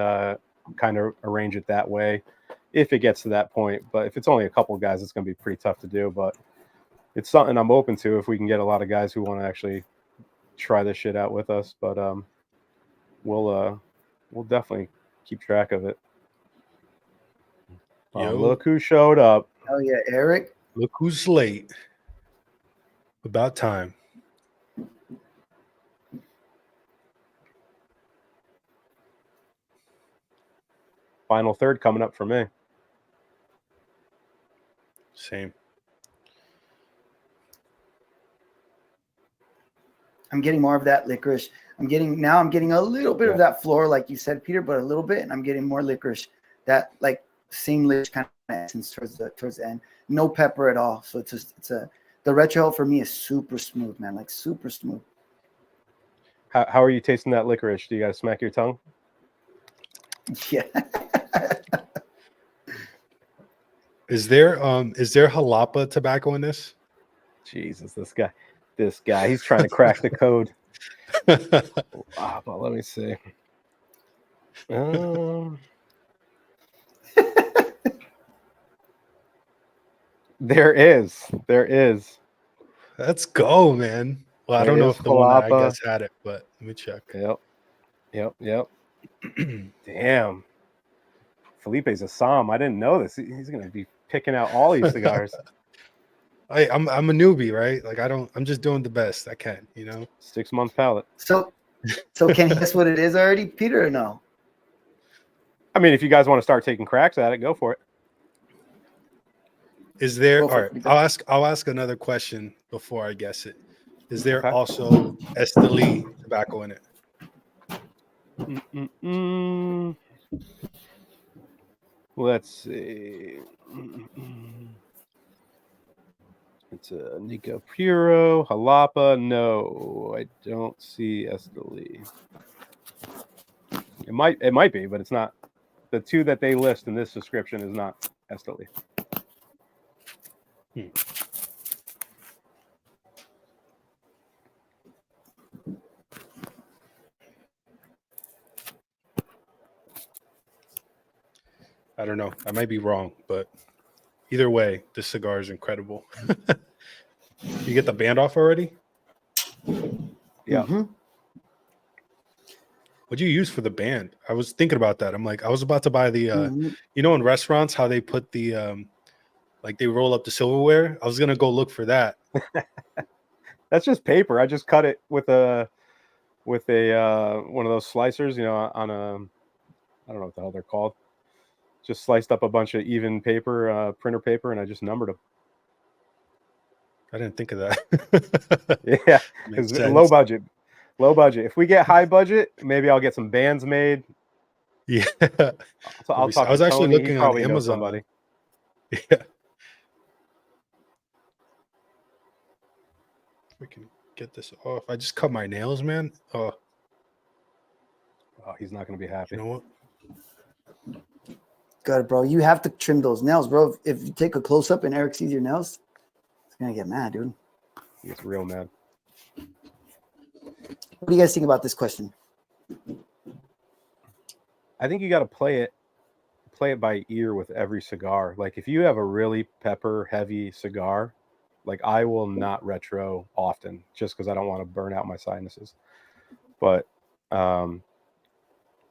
kind of arrange it that way if it gets to that point. But if it's only a couple of guys, it's going to be pretty tough to do. But it's something I'm open to if we can get a lot of guys who want to actually try this shit out with us. But we'll definitely keep track of it. Look who showed up. Oh yeah, Eric. Look who's late. About time. Final third coming up for me. Same. I'm getting more of that licorice. I'm getting a little bit of that floral, like you said, Peter, but a little bit, and I'm getting more licorice. That like same licorice kind of essence towards the end. No pepper at all. So the retro for me is super smooth, man. Like super smooth. How are you tasting that licorice? Do you got to smack your tongue? Yeah. Is there jalapa tobacco in this? Jesus, this guy, he's trying to crack the code. But let me see. There is. Let's go, man. Well, I don't know if the one that I guess had it, but let me check. Yep. Damn. Felipe's a Som. I didn't know this. He's gonna be picking out all these cigars. I'm a newbie, right? Like I'm just doing the best I can, 6-month palate. So can you guess what it is already, Peter, or no? I mean, if you guys want to start taking cracks at it, go for it. Is there? All right, I'll ask another question before I guess it. Is there also Esteli tobacco in it? Let's see. It's a Nica Puro, Jalapa. No, I don't see Esteli. It might be, but it's not. The two that they list in this description is not Esteli. I don't know. I might be wrong, but either way, this cigar is incredible. You get the band off already? Yeah. Mm-hmm. What'd you use for the band? I was thinking about that. I'm like, I was about to buy the, in restaurants, how they put the, like they roll up the silverware. I was going to go look for that. That's just paper. I just cut it with a one of those slicers, on a, I don't know what the hell they're called. Just sliced up a bunch of even paper, printer paper, and I just numbered them. I didn't think of that. Yeah, it's low budget. If we get high budget, maybe I'll get some bands made. Yeah. So I'll talk. I was actually Tony. looking on Amazon. Somebody. Yeah. We can get this off. I just cut my nails, man. Oh, he's not going to be happy. You know what? Good, bro. You have to trim those nails, bro. If you take a close up and Eric sees your nails, he's gonna get mad, dude. He gets real mad. What do you guys think about this question? I think you got to play it by ear with every cigar. Like if you have a really pepper heavy cigar, like I will not retro often just because I don't want to burn out my sinuses. But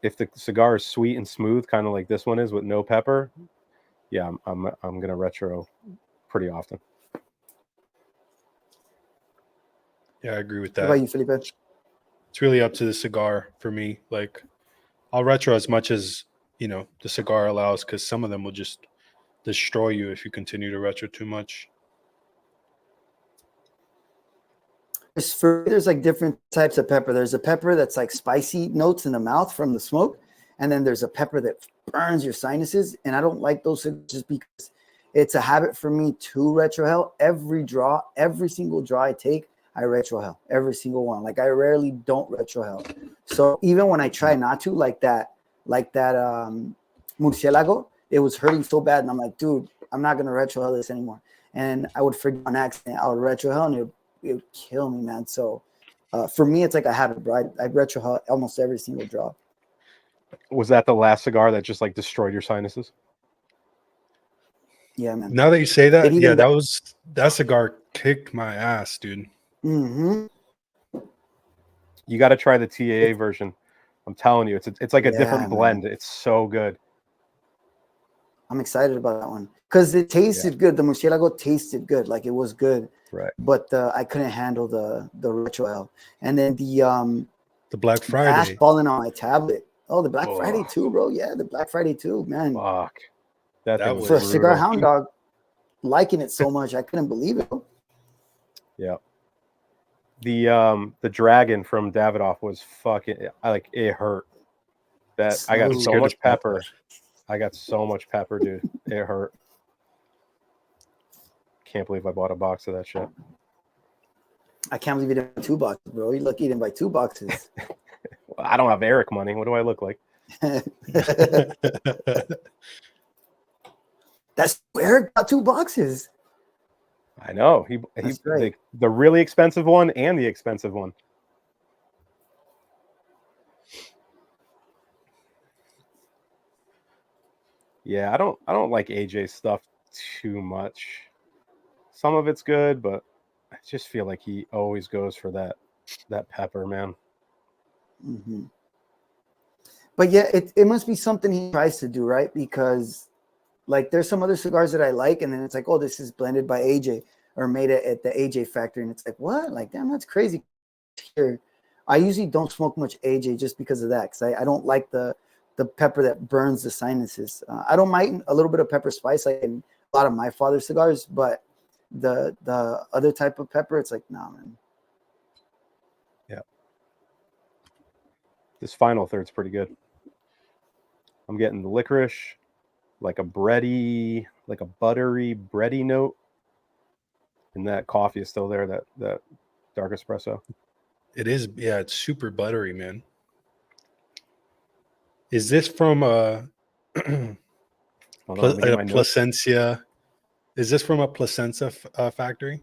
if the cigar is sweet and smooth, kind of like this one is with no pepper, yeah, I'm gonna retro pretty often. Yeah, I agree with that. What about you, Felipe? It's really up to the cigar for me. Like I'll retro as much as the cigar allows, because some of them will just destroy you if you continue to retro too much. There's like different types of pepper. There's a pepper that's like spicy notes in the mouth from the smoke, and then there's a pepper that burns your sinuses. And I don't like those just because it's a habit for me to retrohale every single draw I take. I retrohale every single one. Like I rarely don't retrohale. So even when I try not to, like that murcielago, it was hurting so bad, and I'm like, dude, I'm not gonna retrohale this anymore. And I would forget on accident. I would retrohale, and it would kill me, man. So for me, it's like a habit, bro. I retrohale almost every single draw. Was that the last cigar that just like destroyed your sinuses? Yeah, man. Now that you say that, yeah, that cigar kicked my ass, dude. Mm-hmm. You got to try the TAA version. I'm telling you, it's like a different blend. Man. It's so good. I'm excited about that one because it tasted good. The murcielago tasted good, like it was good. Right. But I couldn't handle the retrohale, and then the Black Friday ash balling on my tablet. Oh, the Black Friday too, bro. Yeah, the Black Friday too, man. Fuck. That was for a cigar hound dog, liking it so much, I couldn't believe it. Yeah. The dragon from Davidoff was fucking. It hurt. I got so much pepper. I got so much pepper, dude. It hurt. Can't believe I bought a box of that shit. I can't believe you didn't buy 2 boxes, bro. You're lucky you didn't buy 2 boxes. I don't have Eric money. What do I look like? That's Eric got 2 boxes. I know. He That's right. the really expensive one and the expensive one. Yeah, I don't like AJ's stuff too much. Some of it's good, but I just feel like he always goes for that pepper, man. Mm-hmm. But yeah, it must be something he tries to do, right? Because like there's some other cigars that I like, and then it's like, oh, this is blended by AJ or made it at the AJ factory, and it's like, what? Like, damn, that's crazy. Here, I usually don't smoke much AJ just because of that, because I don't like the pepper that burns the sinuses. I don't mind a little bit of pepper spice, like in a lot of my father's cigars, but the other type of pepper, it's like, nah, man. Yeah. This final third's pretty good. I'm getting the licorice, like a bready, like a buttery bready note. And that coffee is still there, that dark espresso. It is, yeah, it's super buttery, man. Is this from a Plasencia? Is this from a Plasencia factory?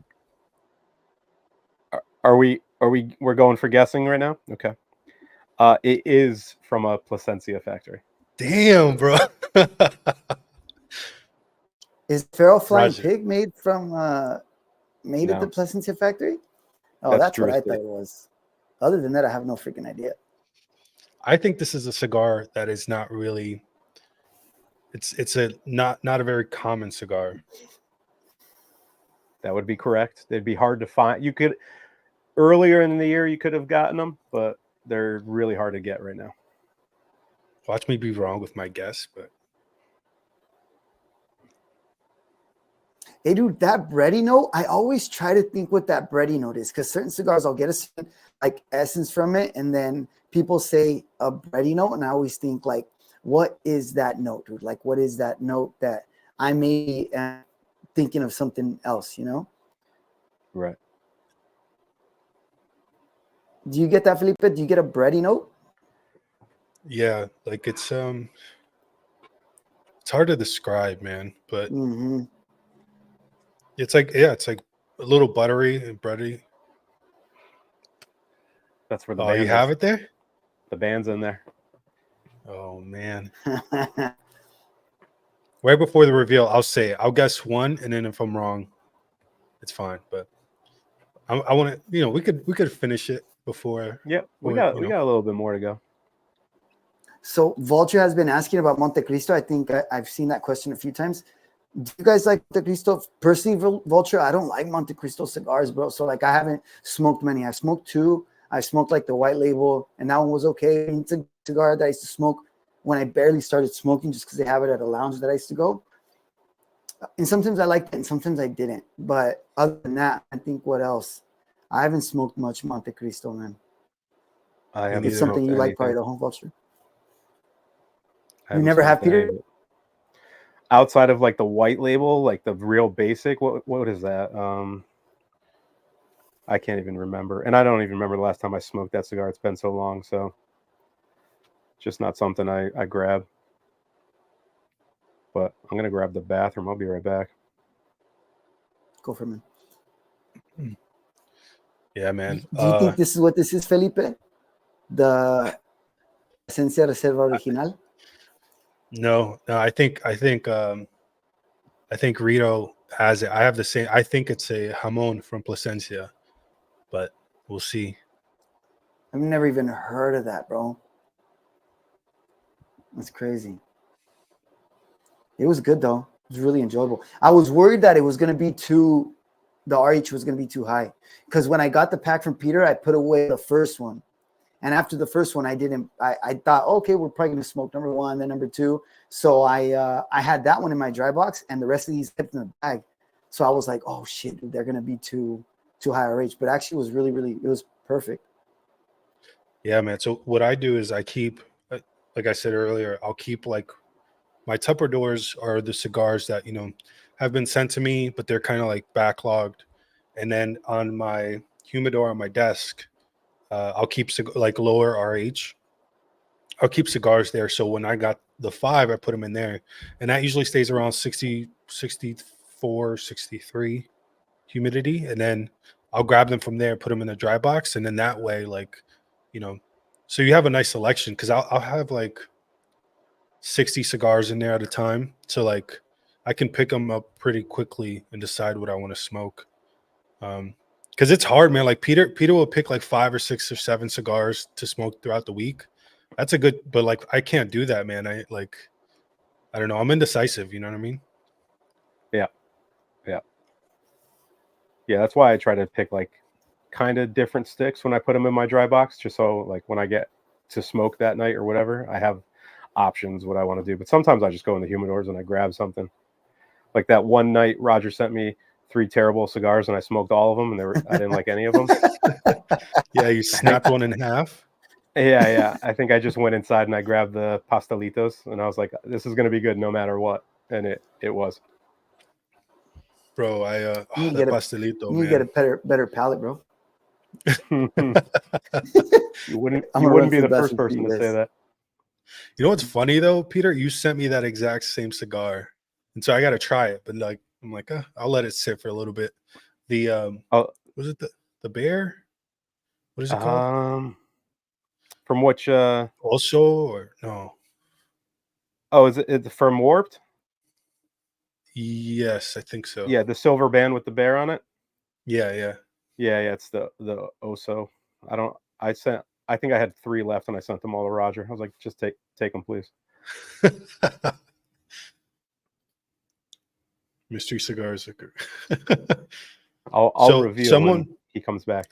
We're going for guessing right now? Okay. It is from a Plasencia factory. Damn, bro. Is Feral Flying Pig made from made at the Plasencia factory? Oh, that's what I thought it was. Other than that, I have no freaking idea. I think this is a cigar that is not really. It's a not a very common cigar. That would be correct. They'd be hard to find. You could earlier in the year you could have gotten them, but they're really hard to get right now. Watch me be wrong with my guess, but hey, dude, that bready note, I always try to think what that bready note is, because certain cigars I'll get a certain, like essence from it, and then people say a bready note, and I always think like, what is that note, dude? Like, what is that note that I may be thinking of something else, you know? Right. Do you get that, Felipe? Do you get a bready note? Yeah, like it's hard to describe, man, but it's like, yeah, it's like a little buttery and bready. That's where the band you have it there? The band's in there. Oh man. Right before the reveal, I'll guess one, and then if I'm wrong, it's fine. But I want to, we could finish it before. Yep, we got a little bit more to go. So Vulture has been asking about Monte Cristo. I think I've seen that question a few times. Do you guys like Monte Cristo? Personally, Vulture, I don't like Monte Cristo cigars, bro. So like I haven't smoked many. I've smoked 2. I smoked like the white label, and that one was okay. It's a cigar that I used to smoke when I barely started smoking, just because they have it at a lounge that I used to go. And sometimes I liked it, and sometimes I didn't. But other than that, I think what else? I haven't smoked much Monte Cristo, man. It's something you like, probably, the home Vulture. You never have, Peter? Outside of like the white label, like the real basic, what is that? I can't even remember, and I don't even remember the last time I smoked that cigar. It's been so long, so just not something I grab. But I'm gonna grab the bathroom. I'll be right back. Go for it. Yeah, man. Do you think this is what this is, Felipe? The Esencia Reserva Original? No, I think Rito has it. I have the same. I think it's a jamon from Plasencia, but we'll see. I've never even heard of that, bro. That's crazy. It was good though. It was really enjoyable. I was worried that it was gonna be the RH was gonna be too high, because when I got the pack from Peter, I put away the first one. And after the first one, I thought, okay, we're probably gonna smoke number 1, then number 2. So I had that one in my dry box, and the rest of these kept in the bag. So I was like, oh shit, dude, they're gonna be too high RH. But actually, it was it was perfect. Yeah, man. So what I do is I keep, like I said earlier, I'll keep like my Tupper doors are the cigars that have been sent to me, but they're kind of like backlogged. And then on my humidor on my desk, I'll keep like lower RH. I'll keep cigars there. So when I got the 5, I put them in there, and that usually stays around 60, 64, 63 humidity, and then I'll grab them from there, put them in the dry box, and then that way, like, you know, so you have a nice selection, because I'll have like 60 cigars in there at a time, so like I can pick them up pretty quickly and decide what I want to smoke. Because it's hard, man. Like Peter will pick like 5 or 6 or 7 cigars to smoke throughout the week. That's a good, but like I can't do that, man. I don't know. I'm indecisive. You know what I mean? Yeah. That's why I try to pick like kind of different sticks when I put them in my dry box, just so like when I get to smoke that night or whatever, I have options what I want to do. But sometimes I just go in the humidors and I grab something. Like that one night, Roger sent me 3 terrible cigars and I smoked all of them, and I didn't like any of them. Yeah, you snapped one in half. Yeah. I think I just went inside and I grabbed the pastelitos, and I was like, "This is gonna be good no matter what," and it was. Bro, You that get a- pastelito, You man. get a better palate, bro. You wouldn't I'm gonna run be through the the first bathroom for person you to say guys. that. You know what's funny though, Peter? You sent me that exact same cigar, and so I got to try it. But like, I'm like, I'll let it sit for a little bit. The was it the bear? What is it called? From which Also, or no? oh, is it from Warped? Yes, I think so. Yeah, the silver band with the bear on it. Yeah. Yeah, it's the Oso. I think I had 3 left and I sent them all to Roger. I was like, just take them, please. Mystery cigars. I'll reveal when he comes back.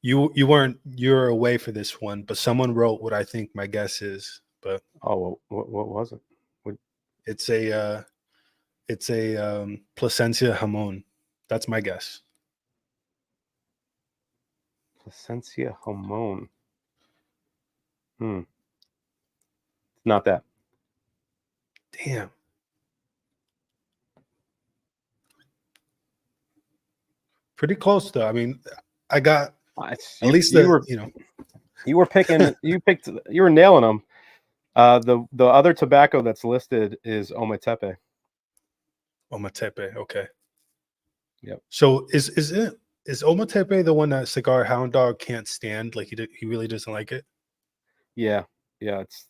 You're away for this one, but someone wrote what I think my guess is. But what was it? It's a Plasencia Jamon. That's my guess. Plasencia Jamon. Not that. Damn. Pretty close though. I mean, I got at least you were nailing them. The other tobacco that's listed is Ometepe. Ometepe, okay. Yep. So is Ometepe the one that Cigar Hound Dog can't stand? Like he really doesn't like it? Yeah. It's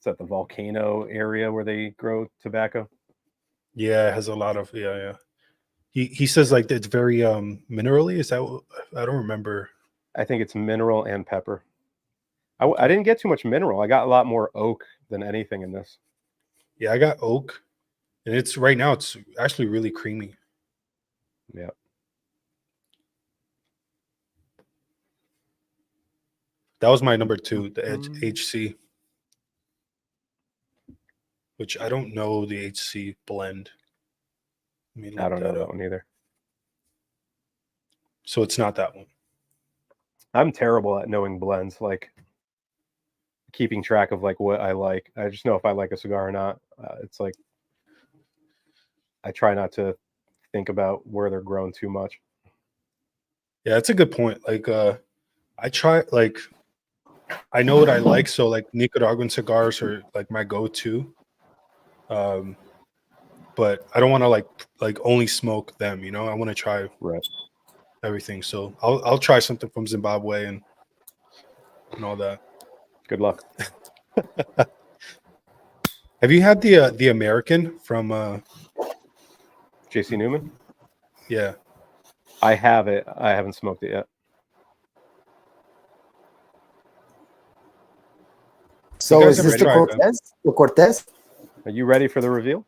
at the volcano area where they grow tobacco. Yeah, it has a lot of yeah. He says like it's very minerally. Is that I don't remember. I think it's mineral and pepper. I didn't get too much mineral. I got a lot more oak than anything in this. Yeah, I got oak, and it's right now it's actually really creamy. Yeah. That was my number 2, the HC, which I don't know the HC blend. I don't know that one either. So it's not that one. I'm terrible at knowing blends, like keeping track of like what I like. I just know if I like a cigar or not. It's like I try not to think about where they're grown too much. Yeah, that's a good point. Like I try like I know what I like, so like Nicaraguan cigars are like my go-to. But I don't want to like only smoke them, you know. I want to try everything. So I'll try something from Zimbabwe and all that. Good luck. Have you had the American from JC Newman? Yeah. I have it. I haven't smoked it yet. So is this the Cortez? The Cortez? Are you ready for the reveal?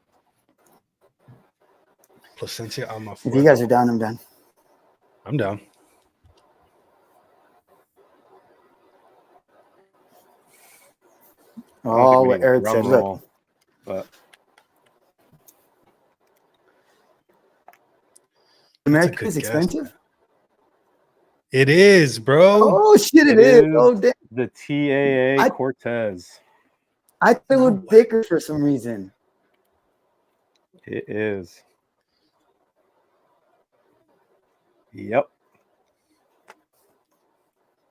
Plasencia Alma. If you guys are down, I'm down. I'm down. Oh, what Eric said. Look. But American is expensive? Guess. It is, bro. Oh, shit, it is. Oh, damn. The TAA Cortez. I thought it was thicker for some reason. It is. Yep.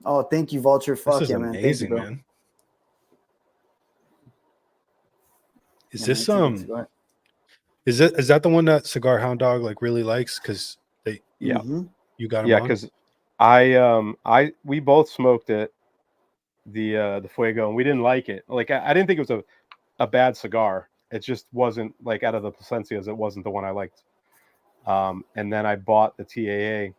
Oh, thank you, Vulture. Fuck yeah, man. Amazing, Thank you, bro. man. Is Yeah, this it's a good cigar. is that the one that Cigar Hound Dog like really likes? Because Yeah. Mhm. you got him Yeah, on? because we both smoked it, the Fuego, and we didn't like it. Like I didn't think it was a bad cigar. It just wasn't like out of the Plasencias, it wasn't the one I liked. And then I bought the TAA,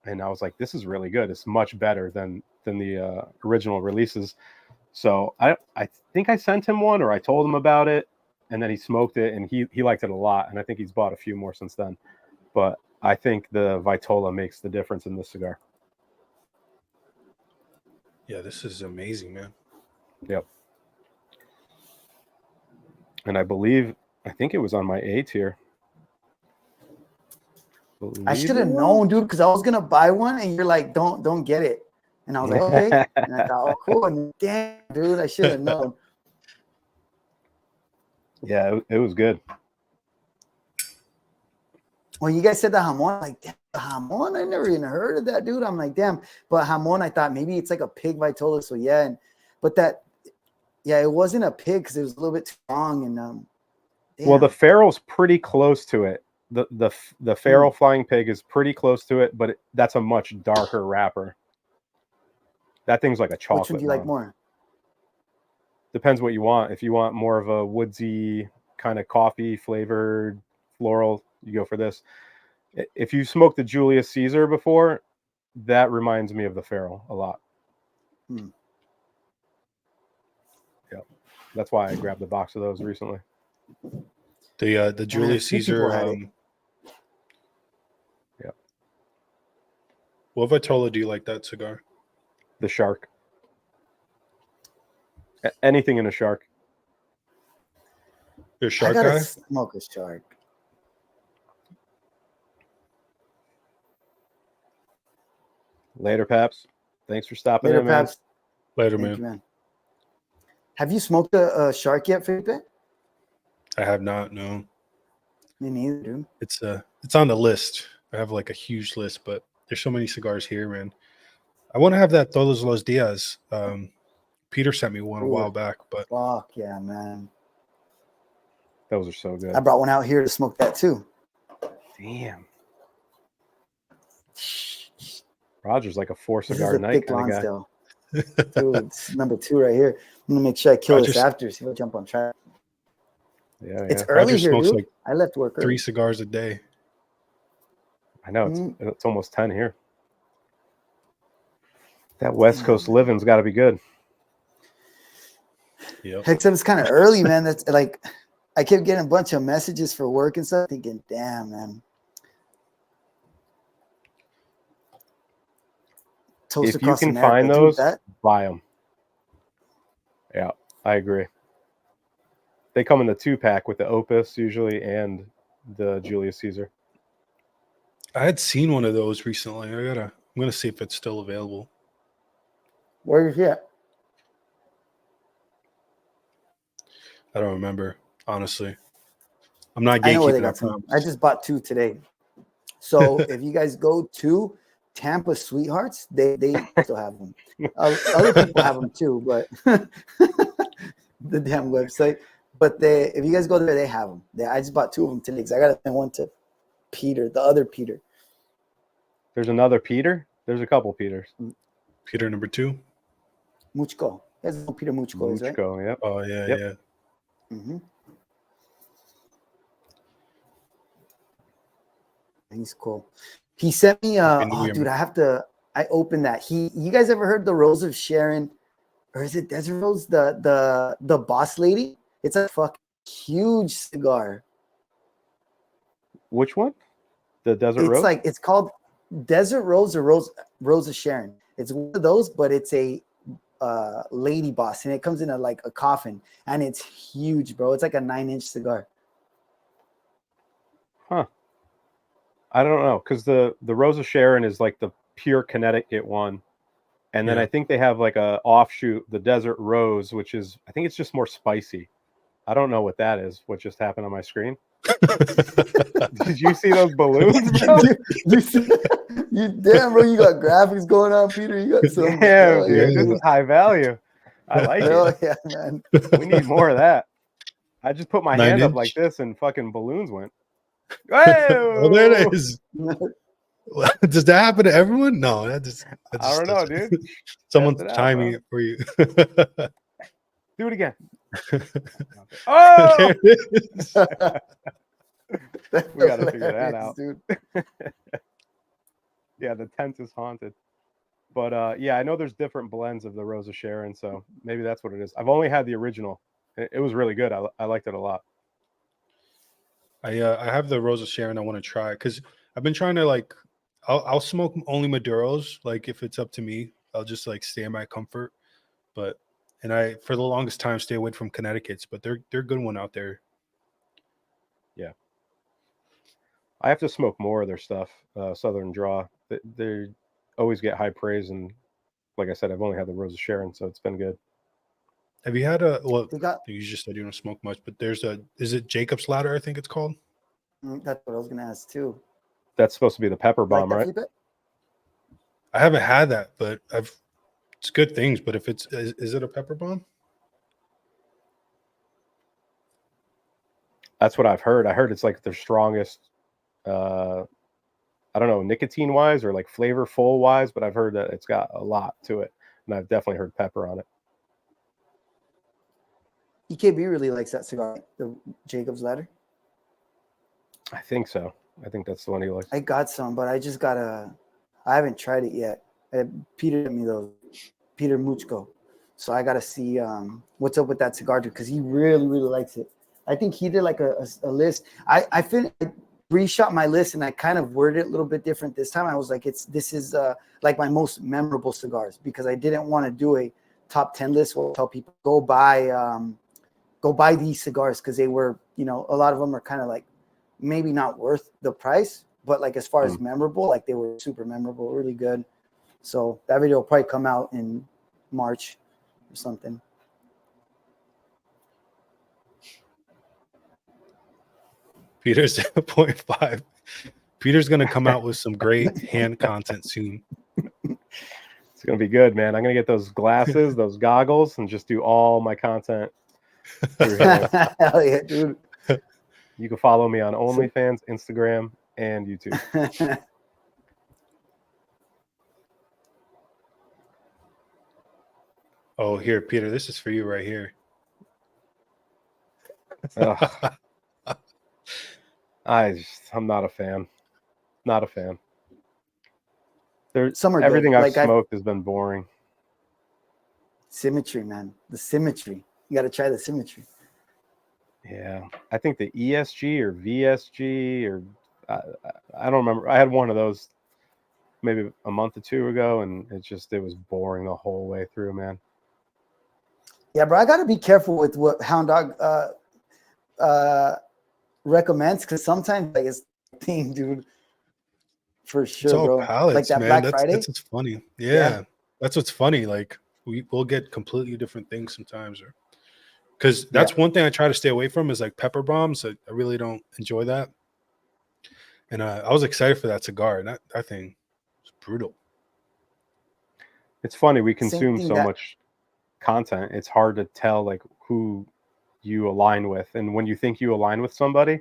and I was like, this is really good. It's much better than the original releases. So I think I sent him one, or I told him about it, and then he smoked it, and he liked it a lot. And I think he's bought a few more since then. But I think the Vitola makes the difference in this cigar. Yeah, this is amazing, man. Yep. And I think it was on my A tier. I should have known, dude, because I was gonna buy one, and you're like, don't get it. And I was like, okay. And I thought, oh, cool. And damn, dude, I should have known. Yeah, it was good. When you guys said the Hamon, like, damn, the Hamon, I never even heard of that, dude. I'm like, damn. But Hamon, I thought maybe it's like a pig Vitola. So yeah, it wasn't a pig because it was a little bit too long. And damn. Well, the Farrell's pretty close to it. The Farrell Flying Pig is pretty close to it, but that's a much darker wrapper. That thing's like a chocolate. Which one do you like more? Depends what you want. If you want more of a woodsy kind of coffee flavored floral, you go for this. If you smoked the Julius Caesar before, that reminds me of the Farrell a lot. Yeah, that's why I grabbed a box of those recently. The Julius Caesar. Yeah. What Vitola do you like that cigar? The Shark. Anything in a Shark. You're a Shark I gotta guy? smoke a Shark. Later, Paps. Thanks for stopping Later, in, man. Paps. Later, Thank man. you, man. Have you smoked a Shark yet, Felipe? I have not. No, Me neither, dude. it's on the list. I have like a huge list, but there's so many cigars here, man. I want to have that Todos los Dias. Peter sent me one a while back, but Fuck yeah, man. Those are so good. I brought one out here to smoke that too. Damn. Roger's like a This is four-cigar a night thick kind of guy. Lonsdale. Dude, it's number 2 right here. I'm gonna make sure I kill this Roger's- after. See if I jump on track. Yeah, It's yeah. early Roger here, smokes dude. like I left work 3 early. cigars a day. I know it's almost 10 here. That West Coast living's got to be good. Yep. Except it's kind of early, man. That's like I kept getting a bunch of messages for work and stuff, thinking, damn, man. Toast If you across can America, find dude, those, that buy them. Yeah, I agree. They come in the 2-pack with the Opus usually and the Julius Caesar. I had seen one of those recently. I'm gonna see if it's still available. where is it? I don't remember, honestly. I'm not I know where they gatekeeping. got some. I just bought 2 today. So if you guys go to Tampa Sweethearts, they still have them. Other people have them too, but the damn website. But if you guys go there, they have them. I just bought 2 of them today because I got to send one to Peter, the other Peter. There's another Peter? There's a couple Peters. Peter number 2. Muchko. That's no Peter Muchko, is right? Muchko, yep. Oh yeah, Yep. yeah. Mm-hmm. He's cool. He sent me dude, I opened that. You guys ever heard the Rose of Sharon, or is it Desert Rose? The boss lady? It's a fucking huge cigar. Which one? The Desert Rose? It's called Desert Rose or Rose of Sharon. It's one of those, but it's a lady boss, and it comes in a coffin, and it's huge, bro. It's like a 9-inch cigar. Huh. I don't know, because the Rose of Sharon is like the pure Connecticut one. And then I think they have like a offshoot, the Desert Rose, which is, I think it's just more spicy. I don't know what that is, what just happened on my screen. Did you see those balloons, bro? You damn, bro, you got graphics going on, Peter. You got some. Damn, dude, this is high value. I like Oh, it. yeah, man. We need more of that. I just put my 9 hand up inch. like this, and fucking balloons went. Oh, there Whoa! it is. Does that happen to everyone? No, that just I don't know, doesn't. dude. Someone's Test it out, timing bro. it for you. Do it again. There Oh, it is. we got to figure that Hilarious, out. dude. Yeah, the tent is haunted. But yeah, I know there's different blends of the Rosa Sharon, so maybe that's what it is. I've only had the original. It was really good. I liked it a lot. I have the Rosa Sharon I want to try because I've been trying to like I'll smoke only Maduros. Like if it's up to me, I'll just like stay in my comfort. But and I for the longest time stay away from Connecticut's, but they're a good one out there. Yeah, I have to smoke more of their stuff. Southern Draw. They always get high praise, and like I said, I've only had the Rosa Sharon, so it's been good. Have you had a well? They got You just said you don't smoke much, but there's is it Jacob's Ladder? I think it's called. that's what I was gonna ask too. That's supposed to be the pepper Like bomb, that, right? Felipe? I haven't had that, but it's good things. But if it's is it a pepper bomb? That's what I've heard. I heard it's like their strongest. I don't know, nicotine wise or like flavorful wise, but I've heard that it's got a lot to it, and I've definitely heard pepper on it. EKB really likes that cigar, the Jacob's Ladder. I think so. I think that's the one he likes. I got some, but I just gotta. I haven't tried it yet. Peter sent me those. Peter Muchko. So I gotta see what's up with that cigar dude because he really likes it. I think he did like a list. I reshot my list and I kind of worded it a little bit different this time. I was like, this is like my most memorable cigars because I didn't want to do a top 10 list. We'll tell people go buy these cigars because they were, a lot of them are kind of like maybe not worth the price, but like as far as memorable, like they were super memorable, really good. So that video will probably come out in March or something. Peter's 0.5. Peter's gonna come out with some great hand content soon. It's gonna be good, man. I'm gonna get those glasses, those goggles, and just do all my content through here. Hell yeah, dude. You can follow me on OnlyFans, Instagram, and YouTube. Oh, here, Peter, this is for you right here. I'm not a fan. Not a fan. Some are everything good. I've smoked has been boring. Symmetry, man. The symmetry. You got to try the symmetry. Yeah, I think the ESG or VSG or I don't remember. I had one of those maybe a month or two ago, and it was boring the whole way through, man. Yeah, bro, I got to be careful with what Hound Dog recommends because sometimes like it's thing, dude. For sure, it's all bro. palettes, like that man. Black That's Friday. what's funny. Yeah, that's what's funny. Like we'll get completely different things sometimes, or because that's one thing I try to stay away from is like pepper bombs. I really don't enjoy that. And I was excited for that cigar, and that thing was brutal. It's funny we consume so much content. It's hard to tell like who you align with, and when you think you align with somebody,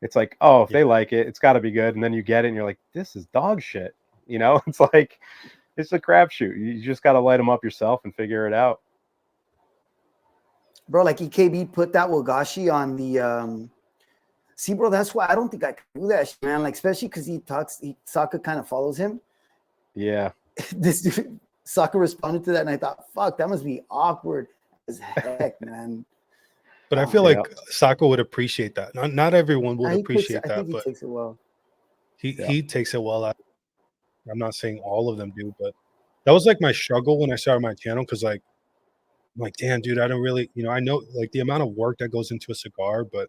it's like, oh, if they like it, it's got to be good. And then you get it, and you're like, this is dog shit. It's like it's a crapshoot. You just got to light them up yourself and figure it out. Bro, like EKB put that Wagashi on the see, bro, that's why I don't think I can do that shit, man. Like, especially because Saka kind of follows him. Yeah. This dude, Saka responded to that, and I thought, fuck, that must be awkward as heck, man. But I feel like Saka would appreciate that. Not everyone would appreciate that, I think he but takes it well. He takes it well. I'm not saying all of them do, but that was like my struggle when I started my channel because like I'm like, damn, dude, I don't really, I know like the amount of work that goes into a cigar, but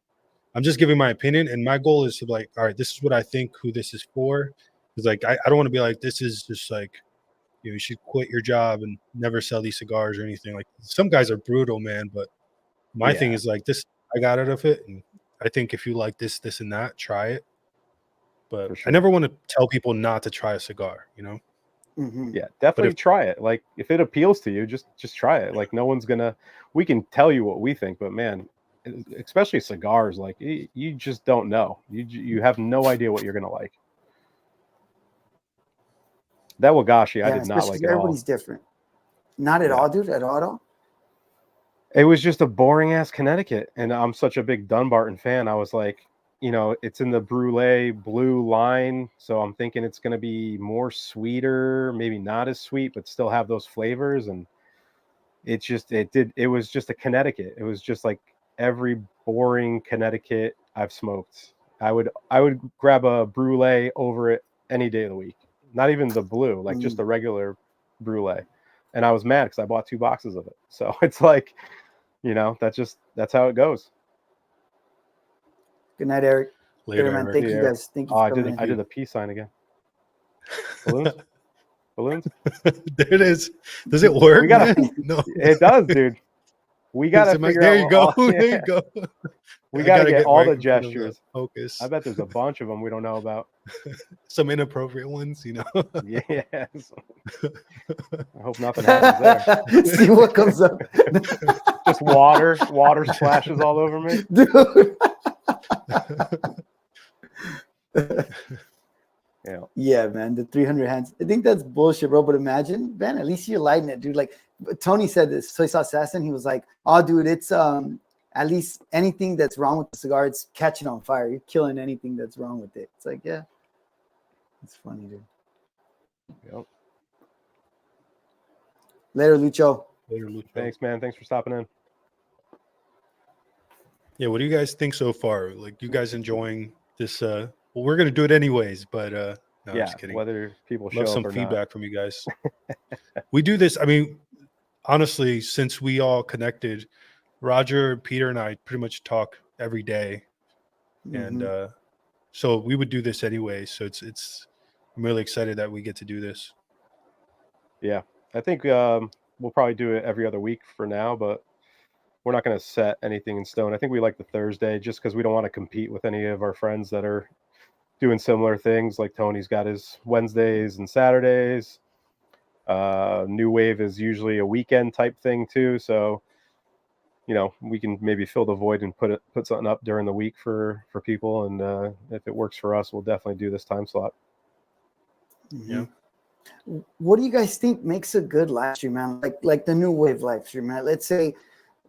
I'm just giving my opinion. And my goal is to like, all right, this is what I think who this is for. Because like I don't want to be like, this is just like, you should quit your job and never sell these cigars or anything. Like some guys are brutal, man. But my thing is like this, I got out of it. And I think if you like this, and that, try it. But I never want to tell people not to try a cigar, Mm-hmm. Yeah, definitely try it. Like if it appeals to you, just try it. Like no one's we can tell you what we think, but man, especially cigars, like you just don't know. You have no idea what you're gonna like. That Wagashi, I did not like at all. Everybody's different. Not at all, dude. At all. It was just a boring ass Connecticut, and I'm such a big Dunbarton fan. I was like, it's in the brulee blue line, so I'm thinking it's going to be more sweeter, maybe not as sweet, but still have those flavors. And it was just a Connecticut. It was just like every boring Connecticut I've smoked. I would grab a brulee over it any day of the week. Not even the blue, like just a regular brulee. And I was mad because I bought 2 boxes of it. So it's like, that's how it goes. Good night, Eric. Later, man. Eric. Thank you guys. Thank you for coming in. I did the peace sign again. Balloons? There it is. Does it work? No, it does, dude. We gotta figure there out. You go. There you go. We gotta get all the gestures. Focus. I bet there's a bunch of them we don't know about. Some inappropriate ones, Yes. I hope nothing happens there. See what comes up. Just water splashes all over me, dude. Yeah, man. The 300 hands. I think that's bullshit, bro. But imagine, man. At least you're lighting it, dude. Like Tony said this. Soy Sauce Assassin. He was like, "Oh, dude, it's at least anything that's wrong with the cigar, it's catching on fire. You're killing anything that's wrong with it." It's like, yeah, it's funny, dude. Yep. Later, Lucho. Thanks, man. Thanks for stopping in. Yeah, what do you guys think so far? Like, you guys enjoying this? Well, we're gonna do it anyways, but no, I'm just kidding. Whether people show love some up or feedback not. from you guys. We do this. I mean, honestly, since we all connected, Roger, Peter, and I pretty much talk every day, and so we would do this anyway. So it's. I'm really excited that we get to do this. Yeah, I think we'll probably do it every other week for now, but we're not going to set anything in stone. I think we like the Thursday just because we don't want to compete with any of our friends that are doing similar things. Like Tony's got his Wednesdays and Saturdays. New Wave is usually a weekend type thing too. So, we can maybe fill the void and put something up during the week for people. And if it works for us, we'll definitely do this time slot. Yeah. What do you guys think makes a good live stream, man? Like the New Wave live stream, man. Let's say,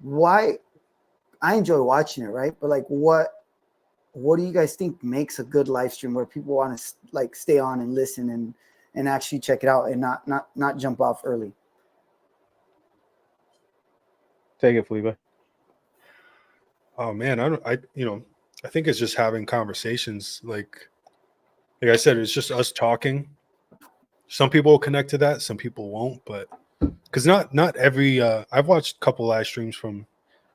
why I enjoy watching it, right? But like, what do you guys think makes a good live stream where people want to like stay on and listen and actually check it out and not jump off early? Take it, Felipe. Oh man, I think it's just having conversations. Like I said, it's just us talking. Some people will connect to that, some people won't, but because not every I've watched a couple live streams from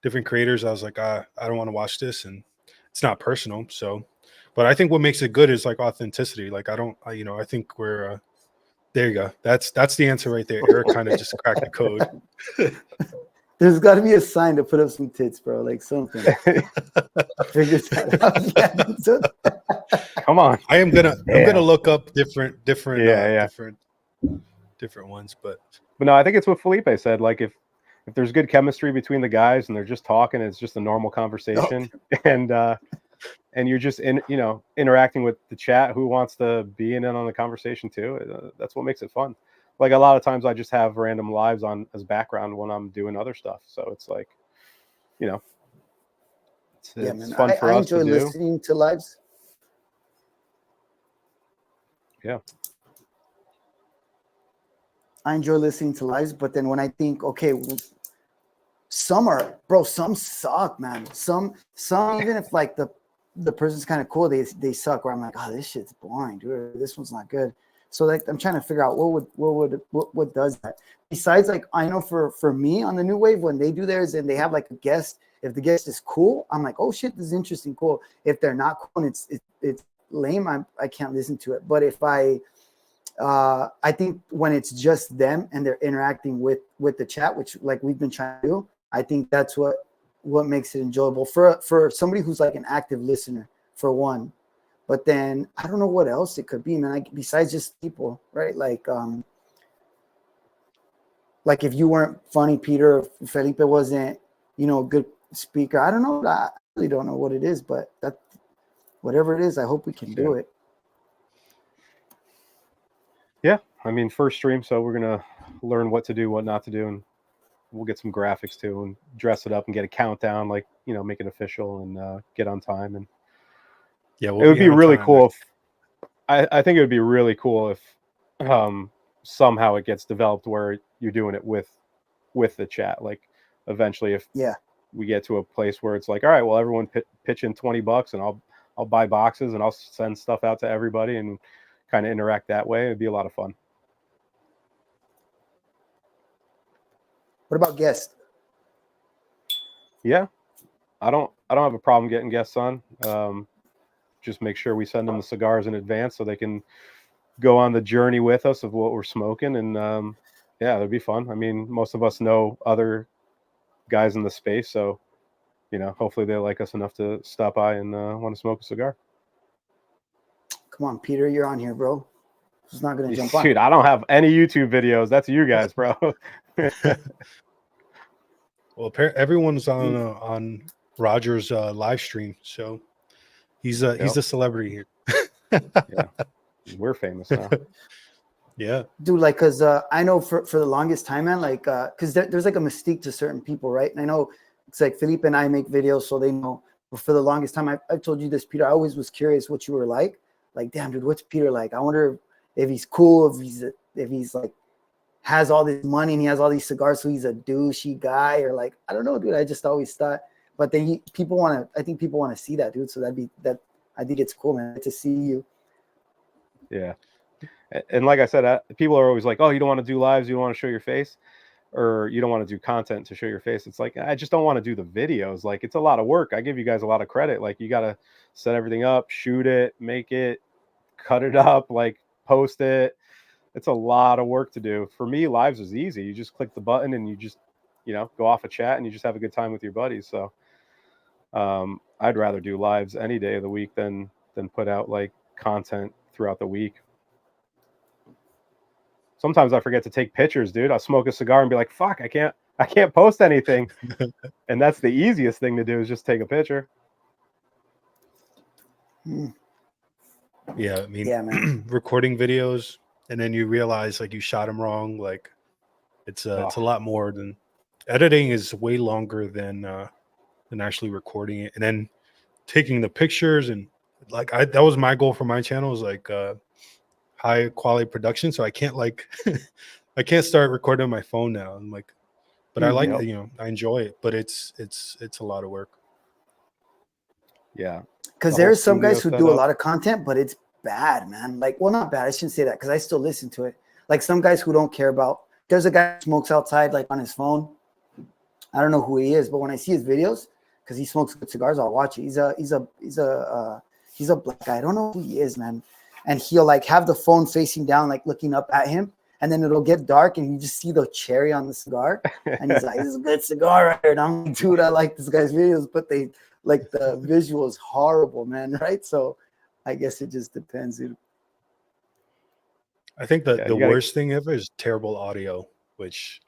different creators. I was like, I don't want to watch this, and it's not personal. So, but I think what makes it good is like authenticity. Like I think we're there you go. That's the answer right there. Eric kind of just cracked the code. There's got to be a sign to put up some tits, bro. Like something. Figure that out. Come on. I'm gonna look up different ones, but no, I think it's what Felipe said. Like if there's good chemistry between the guys and they're just talking, it's just a normal conversation, and you're just interacting with the chat who wants to be in on the conversation too. That's what makes it fun. Like a lot of times I just have random lives on as background when I'm doing other stuff. So it's like, it's fun for us to do. I enjoy listening to lives. Yeah. I enjoy listening to lives, but then when I think, okay, some suck, man. Some even if like the person's kind of cool, they suck. Where I'm like, oh, this shit's boring, dude. This one's not good. So like I'm trying to figure out what does that. Besides, like I know for me on the New Wave, when they do theirs and they have like a guest, if the guest is cool, I'm like, oh shit, this is interesting, cool. If they're not cool and it's lame, I can't listen to it. But if I think when it's just them and they're interacting with the chat, which like we've been trying to do, I think that's what makes it enjoyable for somebody who's like an active listener, for one. But then I don't know what else it could be, man. Besides just people, right? Like if you weren't funny, Peter, if Felipe wasn't, good speaker. I don't know. I really don't know what it is, but that whatever it is, I hope we can do it. Yeah, I mean, first stream, so we're gonna learn what to do, what not to do, and we'll get some graphics too, and dress it up and get a countdown, like, you know, make it official and get on time. And yeah, it would be really cool if I think it would be really cool if somehow it gets developed where you're doing it with the chat. Like eventually, if we get to a place where it's like, all right, well, everyone pitch in $20 and I'll buy boxes and I'll send stuff out to everybody and kind of interact that way. It'd be a lot of fun. What about guests? Yeah, I don't have a problem getting guests on. Just make sure we send them the cigars in advance so they can go on the journey with us of what we're smoking. And yeah, it'd be fun. I mean, most of us know other guys in the space, so you know, hopefully they like us enough to stop by and want to smoke a cigar. Come on, Peter, you're on here, bro. Who's not gonna jump on? Dude, I don't have any YouTube videos. That's you guys, bro. Well, everyone's on Roger's live stream, so he's a celebrity here. Yeah, we're famous now. Yeah, dude, like, cause I know for the longest time, man, like, cause there's like a mystique to certain people, right? And I know it's like Felipe and I make videos, so they know. But for the longest time, I told you this, Peter. I always was curious what you were like. Like, damn, dude, what's Peter like? I wonder if he's cool, if he's like has all this money and he has all these cigars, so he's a douchey guy, or like, I don't know, dude. I just always thought. But then I think people want to see that, dude. So I think it's cool, man, to see you. Yeah. And like I said, people are always like, oh, you don't want to do lives, you don't want to show your face, or you don't want to do content to show your face. It's like, I just don't want to do the videos. Like, it's a lot of work. I give you guys a lot of credit. Like, you got to set everything up, shoot it, make it, cut it up, like post it. It's a lot of work to do. For me, lives is easy. You just click the button and you just, you know, go off a chat and you just have a good time with your buddies. So I'd rather do lives any day of the week than put out like content throughout the week. Sometimes I forget to take pictures, dude. I'll smoke a cigar and be like, fuck, I can't post anything. And that's the easiest thing to do, is just take a picture. Yeah, I mean, yeah, man. recording videos and then you realize like you shot them wrong. Like it's a lot more than editing is way longer than actually recording it and then taking the pictures. And like that was my goal for my channel, was like high quality production. So I can't like I can't start recording on my phone now. I'm like, but I like it, you know, I enjoy it, but it's a lot of work. Yeah. Because there's some guys who do a lot of content, but it's bad, man. Like, well, not bad. I shouldn't say that because I still listen to it. Like some guys who don't care about. There's a guy who smokes outside, like on his phone. I don't know who he is, but when I see his videos, because he smokes good cigars, I'll watch it. He's a black guy. I don't know who he is, man. And he'll like have the phone facing down, like looking up at him, and then it'll get dark, and you just see the cherry on the cigar, and he's like, "This is a good cigar right here." And I'm like, "Dude, I like this guy's videos, but they like the visual is horrible, man." Right? So, I guess it just depends, dude. I think that the worst thing ever is terrible audio, which,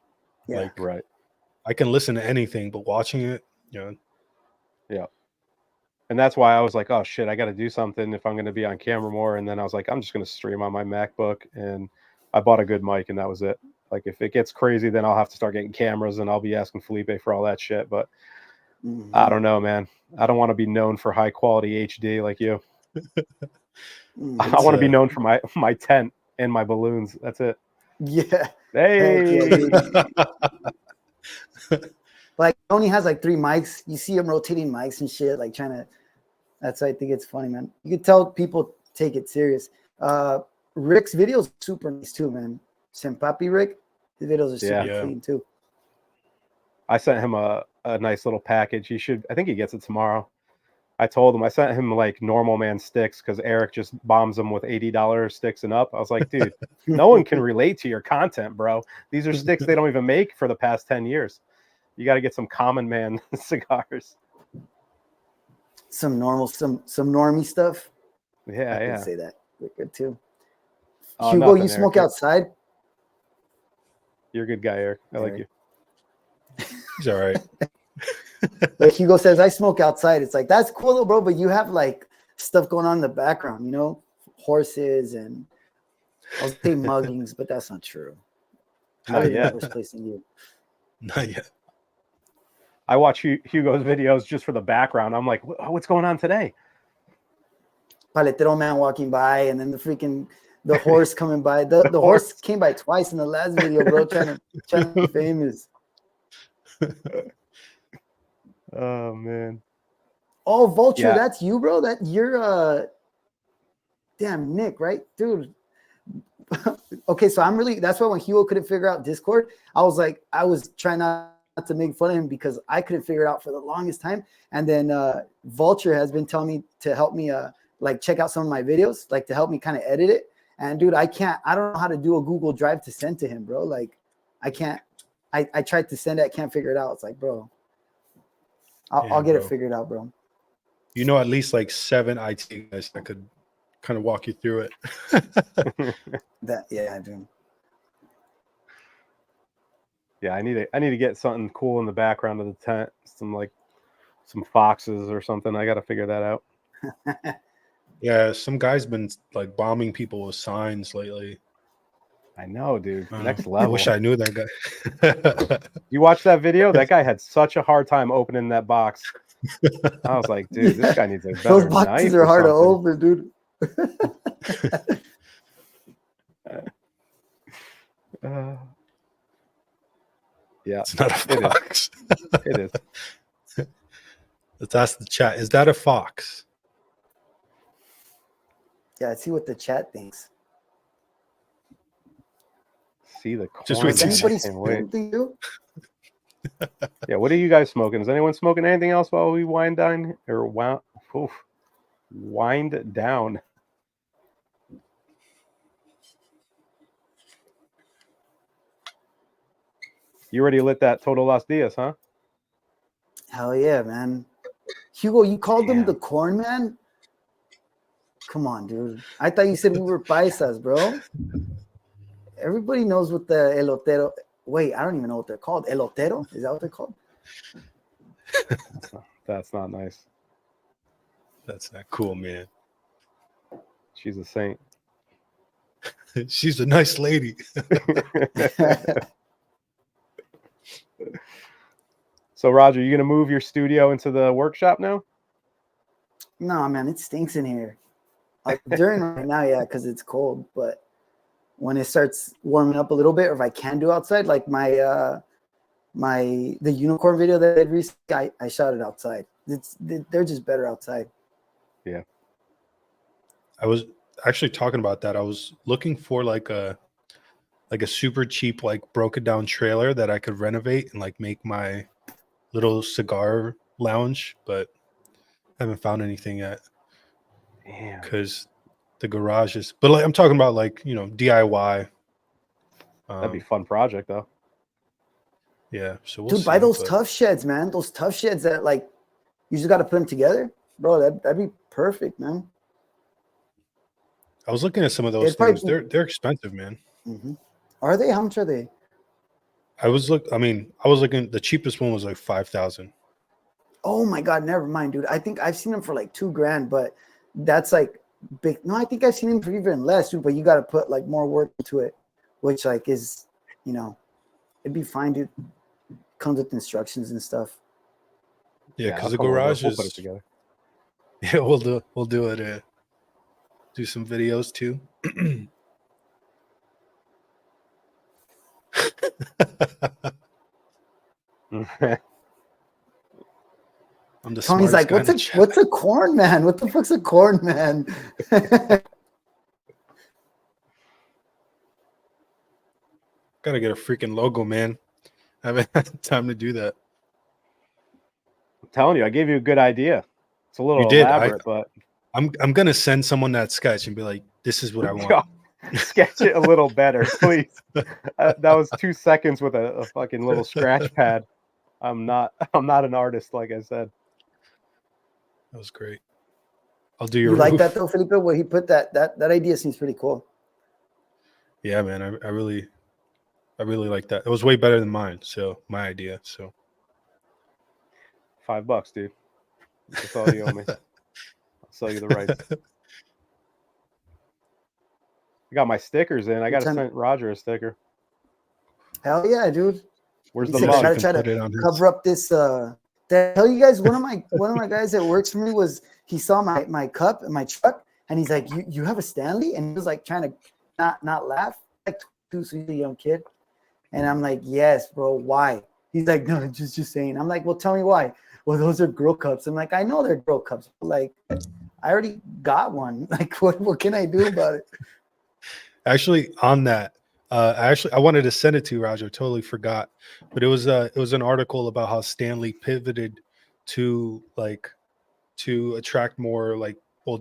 like, right. I can listen to anything, but watching it, you know. Yeah. And that's why I was like, oh shit, I got to do something if I'm going to be on camera more. And then I was like, I'm just going to stream on my MacBook. And I bought a good mic and that was it. Like if it gets crazy, then I'll have to start getting cameras and I'll be asking Felipe for all that shit. But I don't know, man. I don't want to be known for high quality HD like you. I want to be known for my tent and my balloons. That's it. Yeah. Hey. Like Tony has like 3 mics. You see him rotating mics and shit, like trying to. That's why I think it's funny, man. You can tell people take it serious. Rick's videos are super nice too, man. Sempapi Rick, his videos are super clean too. I sent him a nice little package. I think he gets it tomorrow. I told him, I sent him like normal man sticks because Eric just bombs them with $80 sticks and up. I was like, dude, no one can relate to your content, bro. These are sticks they don't even make for the past 10 years. You got to get some common man cigars. Some normie stuff. Yeah, I can say that. They're good too. Oh, Hugo, you smoke outside? You're a good guy, Eric. I like you. He's all right. Like Hugo says, I smoke outside. It's like, that's cool, though, bro. But you have like stuff going on in the background, you know, horses and I'll say muggings, but that's not true. I Not live in yet. worse place than you. Not yet. I watch Hugo's videos just for the background. I'm like, what's going on today? Paletero man walking by, and then the horse coming by. The horse came by twice in the last video, bro, trying to be famous. Oh man. Oh, Vulture, Yeah. that's you, bro. That you're damn Nick, right? Dude. Okay, so that's why when Hugo couldn't figure out Discord, I was trying not to make fun of him because I couldn't figure it out for the longest time. And then Vulture has been telling me to help me like check out some of my videos, like to help me kind of edit it. And dude, I don't know how to do a Google Drive to send to him, bro. Like I can't. I tried to send it, I can't figure it out. It's like, bro, I'll get it figured out, bro. You know, at least like 7 IT guys that could kind of walk you through it. Yeah, I do. Yeah, I need to get something cool in the background of the tent. Some foxes or something. I got to figure that out. Yeah, some guy's been like bombing people with signs lately. I know, dude. Next level. I wish I knew that guy. You watched that video? That guy had such a hard time opening that box. I was like, dude, this guy needs a better Those knife. boxes are hard to open, dude. Yeah, it's not a fox. It is. Let's ask the chat. Is that a fox? Yeah, let's see what the chat thinks. See the corn. Just wait. Anybody smoking too? Yeah, what are you guys smoking? Is anyone smoking anything else while we wind down or wind down? You already lit that Total Los Dias, huh? Hell yeah, man. Hugo, you called them the corn man? Come on, dude. I thought you said we were paisas, bro. Everybody knows what the elotero. Wait, I don't even know what they're called. Elotero? Is that what they're called? That's not nice. That's not cool, man. She's a saint. She's a nice lady. So, Roger, you gonna move your studio into the workshop now? No, man, it stinks in here. Like during right now, yeah, because it's cold. But when it starts warming up a little bit, or if I can do outside, like the unicorn video that I did recently, I shot it outside. They're just better outside. Yeah. I was actually talking about that. I was looking for like a super cheap, like broken down trailer that I could renovate and like make my little cigar lounge, but I haven't found anything yet. Because the garage is, but like I'm talking about like, you know, DIY. That'd be a fun project though. Yeah. So we'll buy those tough sheds, man. Those tough sheds that like you just got to put them together, bro. That'd be perfect, man. I was looking at some of those things. They're expensive, man. Mm-hmm. Are they? How much are they? I was looking. The cheapest one was like 5,000. Oh my god, never mind, dude. I think I've seen them for like $2,000, but that's like big. No, I think I've seen them for even less, dude. But you got to put like more work into it, which like is, you know, it'd be fine, dude. Comes with instructions and stuff. Yeah, because the garage is. We'll put it together. Yeah, we'll do it. Do some videos too. I'm the Tony's like, what's a corn man? What the fuck's a corn man? Gotta get a freaking logo, man. I haven't had time to do that. I'm telling you, I gave you a good idea. It's a little elaborate, but I'm gonna send someone that sketch and be like, "This is what I want." Sketch it a little better, please. That was 2 seconds with a fucking little scratch pad. I'm not an artist, like I said. That was great. I'll do your. You like that though, Felipe? Where he put that idea seems pretty cool. Yeah, man. I really like that. It was way better than mine. So my idea. So $5, dude. That's all you owe me. I'll sell you the rights. I got my stickers in. I got to send Roger a sticker. Hell yeah, dude. Where's He the said, mug? I gotta try to cover up this. Tell you guys, one of my guys that works for me was he saw my cup in my truck, and he's like, "You have a Stanley?" And he was like trying to not laugh, like too sweet a young kid. And I'm like, "Yes, bro. Why?" He's like, "No, just saying." I'm like, "Well, tell me why." Well, those are girl cups. I'm like, "I know they're girl cups, but like, I already got one. Like, what can I do about it?" Actually, on that, I wanted to send it to you, Roger. Totally forgot, but it was an article about how Stanley pivoted to attract more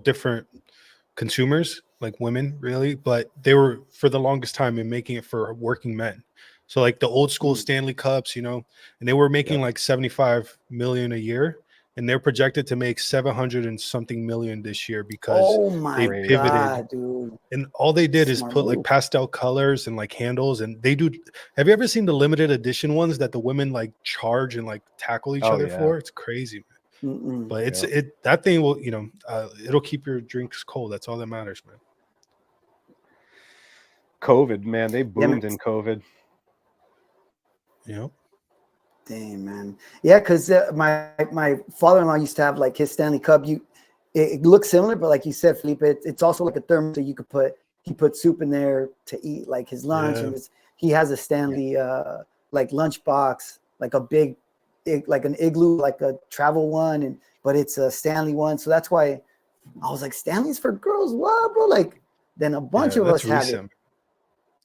different consumers, like women, really. But they were for the longest time in making it for working men. So like the old school Stanley Cups, and they were making like 75 million a year. And they're projected to make 700 and something million this year because they pivoted. God, dude. And all they did is put like pastel colors and like handles. And they do. Have you ever seen the limited edition ones that the women like charge and like tackle each other for? It's crazy, man. But that thing will, it'll keep your drinks cold. That's all that matters, man. COVID, man, they boomed in COVID. Yep. Dang, man. Yeah, because my father-in-law used to have like his Stanley Cup. It looks similar, but like you said, Felipe, it's also like a thermos, so he put soup in there to eat like his lunch. And he has a Stanley like lunch box, like a big, like an igloo, like a travel one, but it's a Stanley one. So that's why I was like, Stanley's for girls, what, bro? Like, then a bunch of us have it.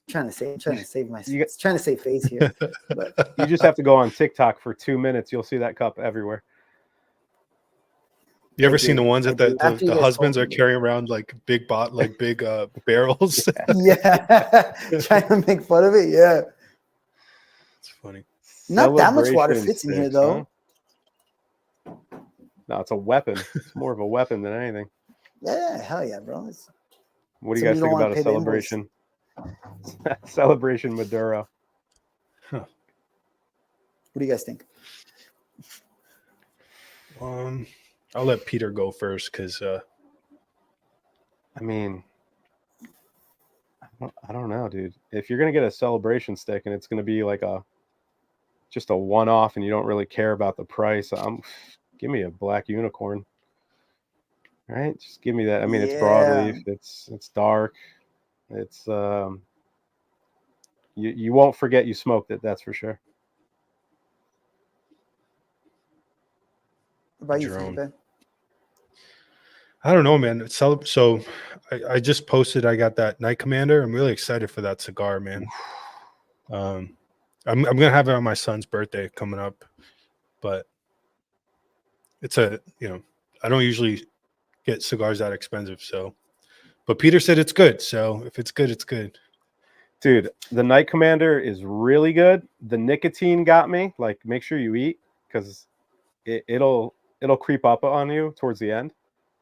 Trying to save face here. But you just have to go on TikTok for 2 minutes. You'll see that cup everywhere. You ever seen the ones that the husbands are carrying around like big barrels? Yeah, trying to make fun of it. Yeah, it's funny. Not that much water fits in here though. Huh? No, it's a weapon. It's more of a weapon than anything. Yeah, hell yeah, bro. What do you guys think about a celebration? Celebration Maduro. Huh. What do you guys think? I'll let Peter go first because I mean, I don't know, dude. If you're gonna get a celebration stick and it's gonna be like just a one-off and you don't really care about the price, give me a black unicorn. All right, just give me that. I mean, it's broadleaf, it's dark, it's you won't forget you smoked it, that's for sure. What about you, Felipe? I don't know, man. So I just posted I got that Night Commander. I'm really excited for that cigar, man. I'm gonna have it on my son's birthday coming up, but it's I don't usually get cigars that expensive, so but Peter said it's good, so if it's good, it's good. Dude, the Night Commander is really good. The nicotine got me. Like, make sure you eat because it'll creep up on you towards the end.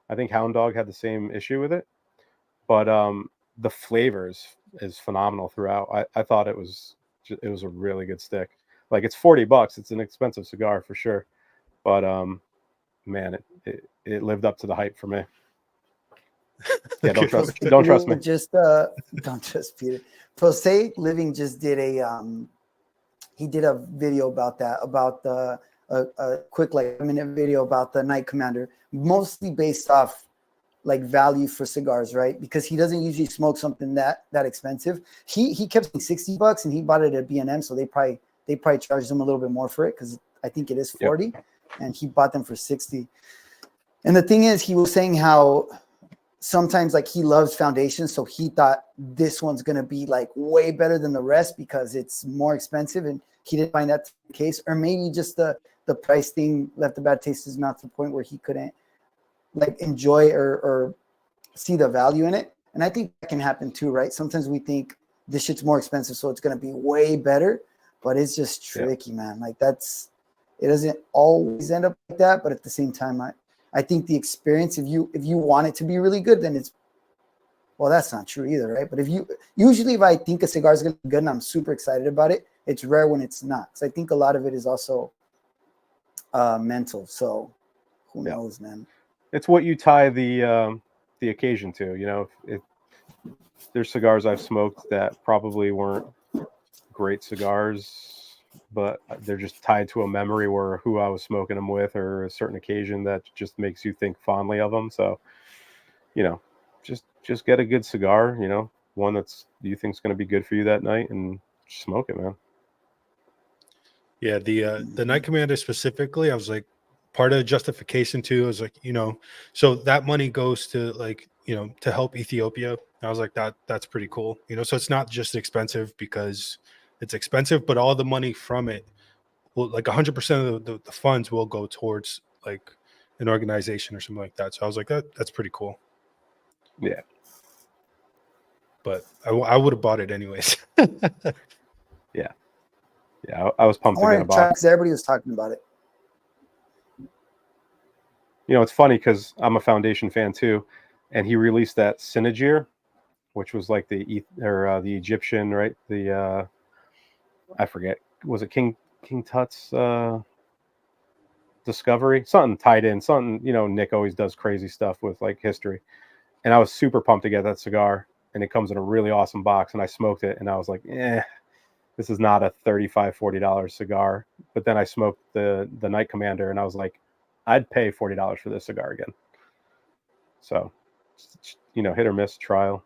I think Hound Dog had the same issue with it, but the flavors is phenomenal throughout. I thought it was a really good stick. Like, it's $40. It's an expensive cigar for sure, but man, it lived up to the hype for me. Yeah, don't trust me. Don't trust Peter. Jose Living just did he did a video about that, about a quick like minute video about the Night Commander, mostly based off like value for cigars, right? Because he doesn't usually smoke something that expensive. He kept saying $60 and he bought it at B&M, so they probably charged him a little bit more for it because I think it is 40, and he bought them for 60. And the thing is, he was saying how sometimes like he loves foundations, so he thought this one's gonna be like way better than the rest because it's more expensive, and he didn't find that the case, or maybe just the price thing left a bad taste in his mouth to the point where he couldn't like enjoy or see the value in it. And I think that can happen too, right? Sometimes we think this shit's more expensive, so it's gonna be way better, but it's just tricky, man. Like it doesn't always end up like that, but at the same time, I think the experience, if you want it to be really good, then that's not true either, right? But if I think a cigar is gonna be good and I'm super excited about it, it's rare when it's not. Because I think a lot of it is also mental. So who Yeah. knows, man? It's what you tie the occasion to. You know, if there's cigars I've smoked that probably weren't great cigars, but they're just tied to a memory where who I was smoking them with, or a certain occasion that just makes you think fondly of them. So, you know, just get a good cigar, you know, one that's you think is going to be good for you that night, and smoke it, man. Yeah, the Night Commander specifically, I was like, part of the justification too. I was like, you know, so that money goes to like, you know, to help Ethiopia. I was like, that's pretty cool, you know. So it's not just expensive because it's expensive, but all the money from it will, like 100% of the funds will go towards like an organization or something like that. So I was like, that's pretty cool. Yeah. But I would have bought it anyways. Yeah. Yeah. I was I pumped to get wanted a to try box. because everybody was talking about it. You know, it's funny because I'm a Foundation fan too, and he released that Sinajir, which was like the Egyptian, right? The I forget, was it King Tut's discovery? Something tied in, something, you know, Nick always does crazy stuff with like history. And I was super pumped to get that cigar, and it comes in a really awesome box, and I smoked it and I was like, this is not a $35-$40 cigar. But then I smoked the Night Commander and I was like, I'd pay $40 for this cigar again. So, you know, hit or miss trial.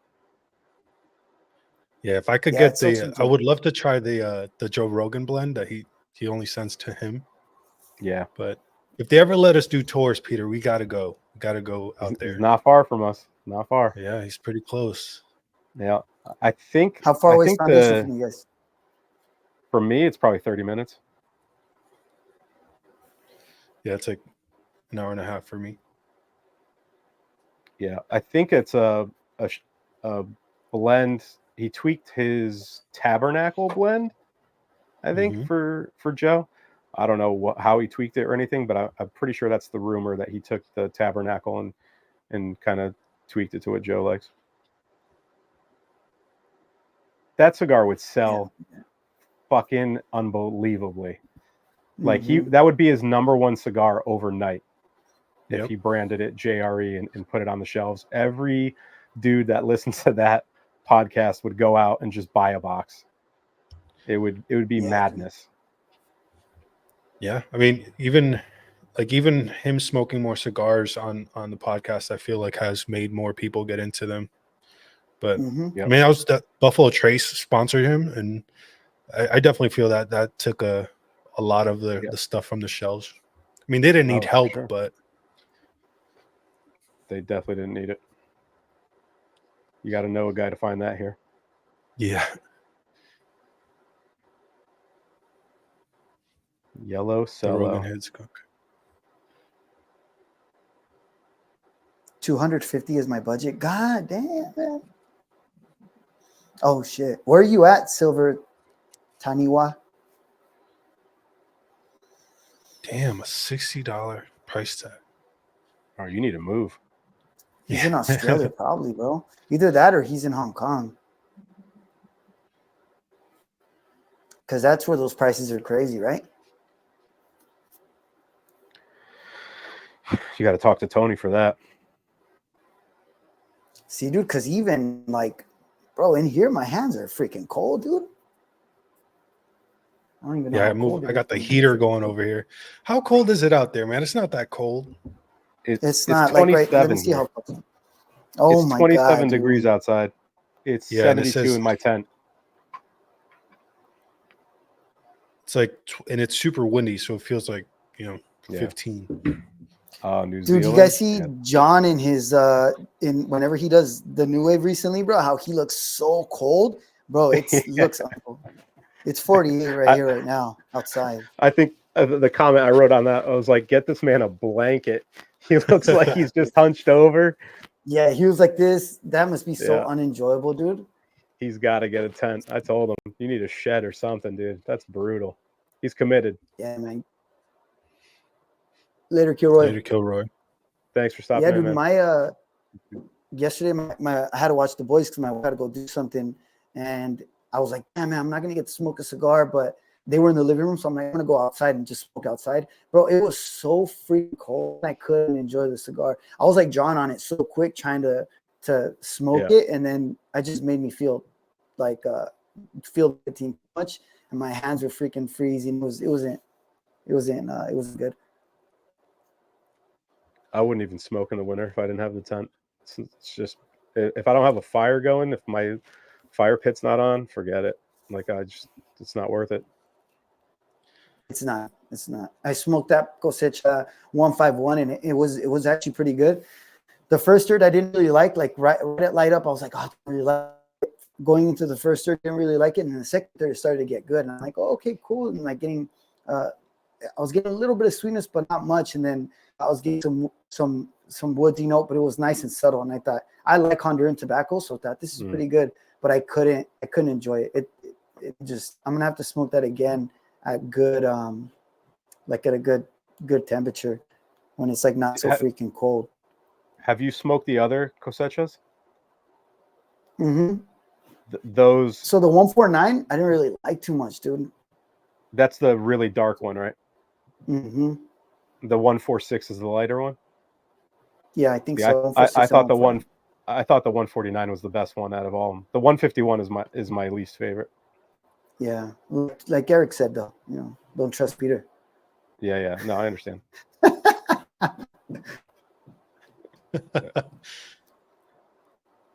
Yeah, if I could Yeah, get it's so the, I tempting. would love to try the Joe Rogan blend that he only sends to him. Yeah. But if they ever let us do tours, Peter, we gotta go. We gotta go out there. He's not far from us. Not far. Yeah, he's pretty close. Yeah. I think How far I away is think Foundation from you guys? for me it's probably 30 minutes. Yeah, it's like an hour and a half for me. Yeah. I think it's a blend. He tweaked his Tabernacle blend, I think, for Joe. I don't know how he tweaked it or anything, but I'm pretty sure that's the rumor, that he took the Tabernacle and kind of tweaked it to what Joe likes. That cigar would sell fucking unbelievably. Like that would be his number one cigar overnight if he branded it JRE and put it on the shelves. Every dude that listens to that podcast would go out and just buy a box. It would be madness. Yeah, I mean, even him smoking more cigars on the podcast, I feel like has made more people get into them. But I mean, that Buffalo Trace sponsored him, and I definitely feel that took a lot of the stuff from the shelves. I mean, they didn't need help, but they definitely didn't need it. You got to know a guy to find that here. Yeah. Yellow Cello. The Rogan head skunk. 250 is my budget. God damn, man. Oh shit. Where are you at, Silver Taniwa? Damn, a $60 price tag. Oh, you need to move. He's in Australia, probably, bro. Either that or he's in Hong Kong. Because that's where those prices are crazy, right? You got to talk to Tony for that. See, dude, because even like, bro, in here, my hands are freaking cold, dude. I don't even know. Yeah, I got the heater going over here. How cold is it out there, man? It's not that cold. It's not like right. Let me see how cold. Oh my god, 27 degrees outside. It's 72 in my tent. It's like, and it's super windy, so it feels like 15. New Zealand. Dude, you guys see John in his in whenever he does the New Wave recently, bro? How he looks so cold, bro. It looks uncold. It's 48 here right now outside. I think the comment I wrote on that, I was like, "Get this man a blanket." He looks like he's just hunched over. Yeah, he was like this. That must be so unenjoyable, dude. He's got to get a tent. I told him, you need a shed or something, dude. That's brutal. He's committed. Yeah, man. Later, Kilroy. Thanks for stopping. Yeah, dude. Man. Yesterday, I had to watch the boys because my wife had to go do something, and I was like, "Damn, man, I'm not gonna get to smoke a cigar." But they were in the living room, so I'm like, I'm gonna go outside and just smoke outside. Bro, it was so freaking cold. I couldn't enjoy the cigar. I was like drawn on it so quick trying to smoke it, and then I just made me feel like feel the nicotine too much, and my hands were freaking freezing. It wasn't good. I wouldn't even smoke in the winter if I didn't have the tent. It's just, if I don't have a fire going, if my fire pit's not on, forget it. Like it's not worth it. It's not. I smoked that Cosecha 151, and it was actually pretty good. The first stir I didn't really like right at light up, I was like, oh, I don't really like it. Going into the first stir, didn't really like it, and then the second stir started to get good, and I'm like, oh, okay, cool. And like I was getting a little bit of sweetness, but not much, and then I was getting some woodsy note, but it was nice and subtle. And I thought, I like Honduran tobacco, so I thought this is pretty good, but I couldn't enjoy it. It just, I'm gonna have to smoke that again at good like at a good temperature when it's like not so freaking cold. Have you smoked the other cosechas? Mm-hmm. Those. So the 149, I didn't really like too much, dude. That's the really dark one, right? Mm-hmm. The 146 is the lighter one. Yeah, I think so. I thought the 149 was the best one out of all of them. The 151 is my least favorite. Yeah, like Eric said, though, don't trust Peter. Yeah. No, I understand.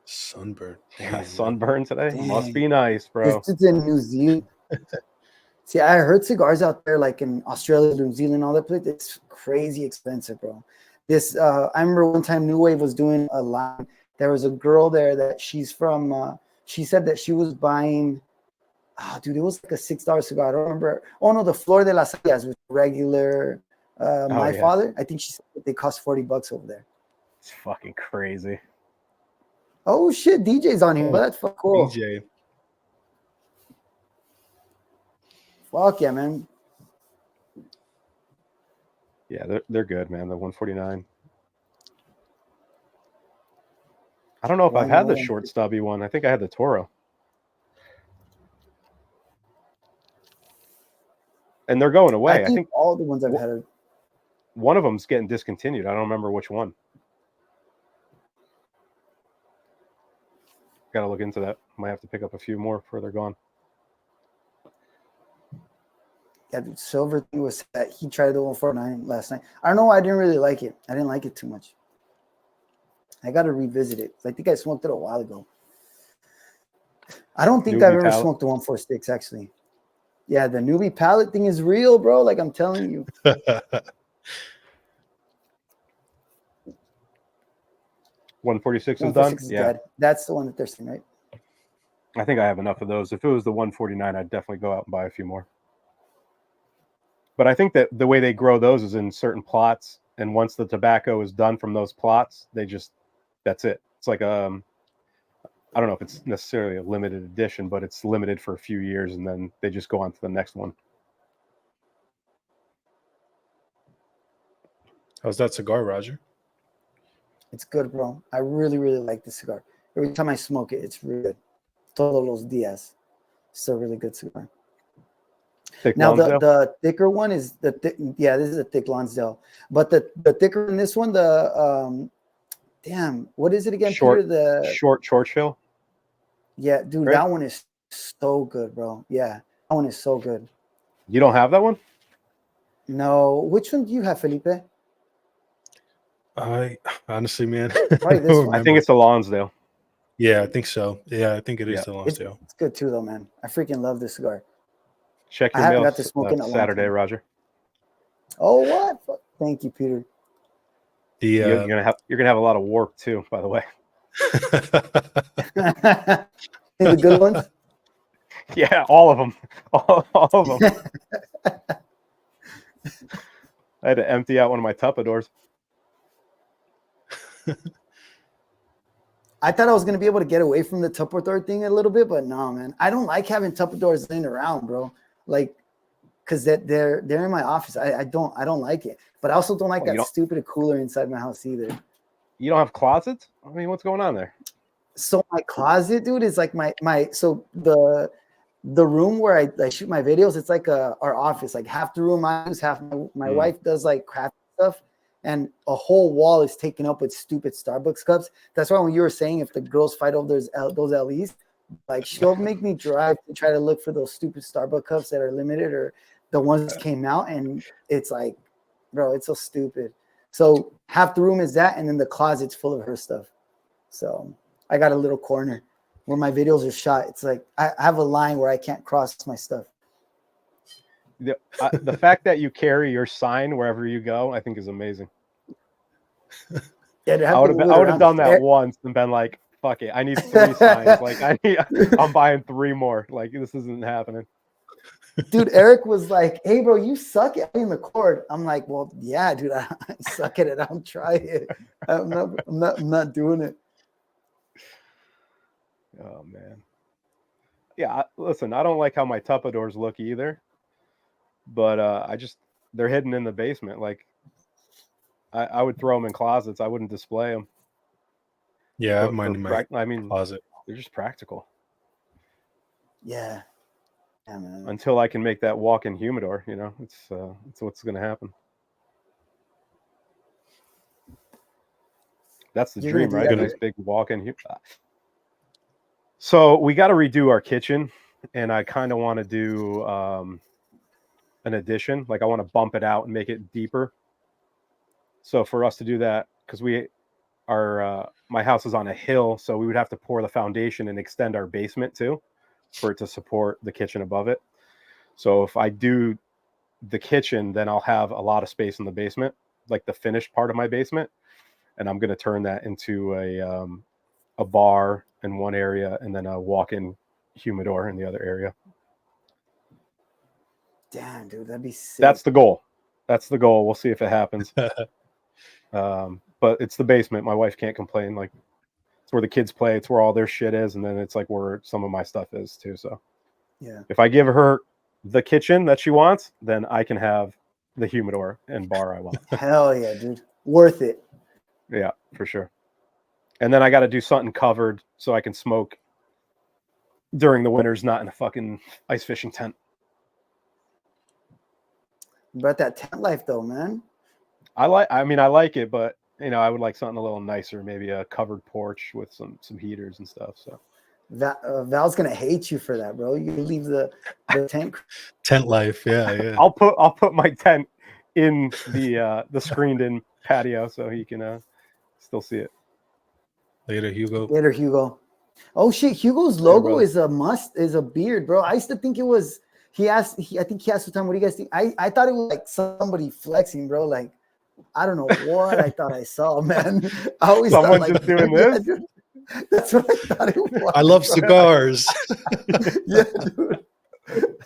Sunburn. Yeah, sunburn today. Dang. Must be nice, bro. This is in New Zealand. See, I heard cigars out there, like in Australia, New Zealand, all that place. It's crazy expensive, bro. This, I remember one time New Wave was doing a line. There was a girl there that she's from. She said that she was buying. Oh, dude, it was like a $6 cigar. I don't remember. Oh no, the Flor de las Sayas with regular. Father. I think she said they cost $40 over there. It's fucking crazy. Oh shit, DJ's on here. That's fucking cool. DJ. Fuck yeah, man. Yeah, they're good, man. The 149. I don't know if I've had the short stubby one. I think I had the Toro. And they're going away. I think all the ones I've had. One of them's getting discontinued. I don't remember which one. Got to look into that. Might have to pick up a few more before they're gone. Yeah, dude, Silver thing was that he tried the 149 last night. I don't know why I didn't really like it. I didn't like it too much. I got to revisit it. I think I smoked it a while ago. I don't think I've ever smoked the 146, actually. Yeah, the newbie palette thing is real, bro. Like I'm telling you. 146 is done? Yeah. Dead. That's the one that they're saying, right? I think I have enough of those. If it was the 149, I'd definitely go out and buy a few more. But I think that the way they grow those is in certain plots. And once the tobacco is done from those plots, that's it. It's like, I don't know if it's necessarily a limited edition, but it's limited for a few years. And then they just go on to the next one. How's that cigar, Roger? It's good, bro. I really, really like this cigar. Every time I smoke it, it's really good. Todos los días. It's a really good cigar. Thick now Lonsdale? the thicker one is the thick. Yeah, this is a thick Lonsdale. But the thicker in this one, damn, what is it again? Short, Peter? The short Churchill. Yeah, dude, right? That one is so good, bro. Yeah, that one is so good. You don't have that one? No, which one do you have, Felipe? I honestly, man, I think it's the Lonsdale. Yeah, I think so. Yeah, I think it is the Lonsdale. It's good too, though, man. I freaking love this cigar. Check your mail Saturday, Roger. Oh, what? Thank you, Peter. You're gonna have a lot of warp too, by the way. The good ones. Yeah, all of them. All of them. I had to empty out one of my Tupperdoors. I thought I was gonna be able to get away from the Tupperware thing a little bit, but no, man. I don't like having Tupperwares laying around, bro. Like, cause they're in my office. I don't like it. But I also don't like that stupid cooler inside my house either. You don't have closets? I mean, what's going on there? So my closet, dude, is like my so the the room where I shoot my videos, it's like our office. Like half the room I use, half my wife does like craft stuff, and a whole wall is taken up with stupid Starbucks cups. That's why when you were saying if the girls fight over those LEs, like she'll make me drive to try to look for those stupid Starbucks cups that are limited or the ones that came out, and it's like, bro, it's so stupid. So half the room is that, and then the closet's full of her stuff. So I got a little corner where my videos are shot. It's like I have a line where I can't cross my stuff. The fact that you carry your sign wherever you go, I think is amazing. Yeah, I would have done that once and been like, fuck it, I need 3 signs. Like I'm buying 3 more. Like this isn't happening. Dude, Eric was like, hey bro, you suck at hitting the cord. I'm like, well, yeah, dude, I suck at it. I don't try it. I'm not doing it. Oh man. Yeah, listen, I don't like how my Tupperdoors look either. But they're hidden in the basement. Like I would throw them in closets. I wouldn't display them. Yeah, I have mine in my closet. They're just practical. Yeah. Yeah, man. Until I can make that walk-in humidor, you know, it's what's going to happen. That's the dream, right? A nice big walk-in humidor. So we got to redo our kitchen, and I kind of want to do an addition. Like I want to bump it out and make it deeper. So for us to do that, because my house is on a hill, so we would have to pour the foundation and extend our basement too, for it to support the kitchen above it. So if I do the kitchen, then I'll have a lot of space in the basement, like the finished part of my basement, and I'm going to turn that into a bar in one area and then a walk-in humidor in the other area. Damn, dude, that'd be sick. That's the goal. We'll see if it happens. But it's the basement. My wife can't complain. Like it's where the kids play. It's where all their shit is, and then it's like where some of my stuff is too. So yeah, if I give her the kitchen that she wants, then I can have the humidor and bar I want. Hell yeah, dude, worth it. Yeah, for sure. And then I got to do something covered so I can smoke during the winters, not in a fucking ice fishing tent. But that tent life though, man. I like it, but you know, I would like something a little nicer, maybe a covered porch with some heaters and stuff. So Val's gonna hate you for that, bro. You leave the tent life. Yeah. I'll put my tent in the screened in patio so he can still see it. Later, Hugo. Oh shit, Hugo's logo is a beard, bro. I used to think it was. I think he asked the time, what do you guys think? I thought it was like somebody flexing, bro. Like I don't know what I thought I saw, man. I always someone thought, just doing this. Dude, that's what I thought it was. I love cigars. Yeah, dude.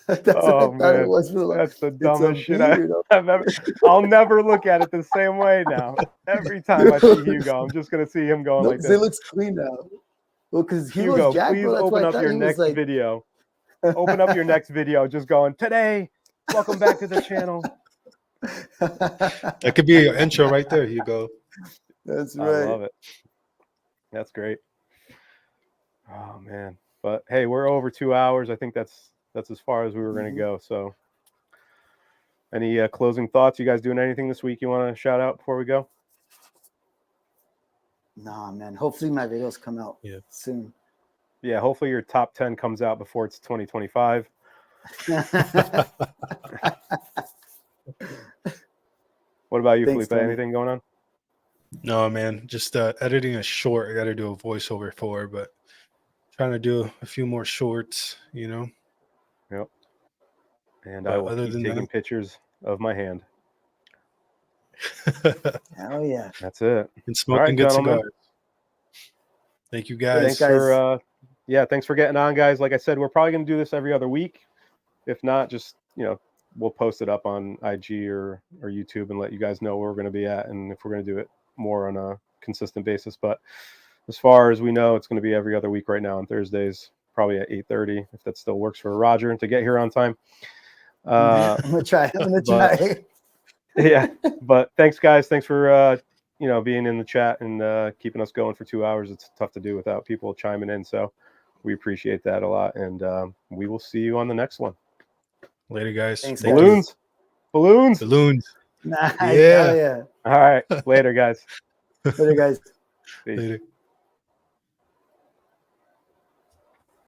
That's what I thought it was. That's the dumbest shit I've ever. I'll never look at it the same way now. Every time I see Hugo, I'm just gonna see him going like this. It looks clean now. Well, because Hugo, please open up your next video. Open up your next video, just going today. Welcome back to the channel. That could be your intro right there, Hugo. That's right. I love it. That's great. Oh man, but hey, we're over 2 hours. I think that's as far as we were going to go. So, any closing thoughts? You guys doing anything this week you want to shout out before we go? Nah, man. Hopefully my videos come out soon. Yeah, hopefully your top 10 comes out before it's 2025. What about you, Felipe? Tony. Anything going on? No, man. Just editing a short. I got to do a voiceover for, but trying to do a few more shorts, you know. Yep. And I will keep taking pictures of my hand. Hell yeah. That's it. And smoking good cigars. Thank you guys. Thanks for getting on, guys. Like I said, we're probably going to do this every other week. If not, just, we'll post it up on IG or YouTube and let you guys know where we're going to be at and if we're going to do it more on a consistent basis. But as far as we know, it's going to be every other week right now on Thursdays, probably at 8:30, if that still works for Roger to get here on time. I'm going to try. Yeah, but thanks, guys. Thanks for being in the chat and keeping us going for 2 hours. It's tough to do without people chiming in. So we appreciate that a lot, and we will see you on the next one. Later, guys. Thanks, Thank you. Balloons. Nice. Yeah. Hell yeah. All right, later, guys. Later, guys. Peace. Later.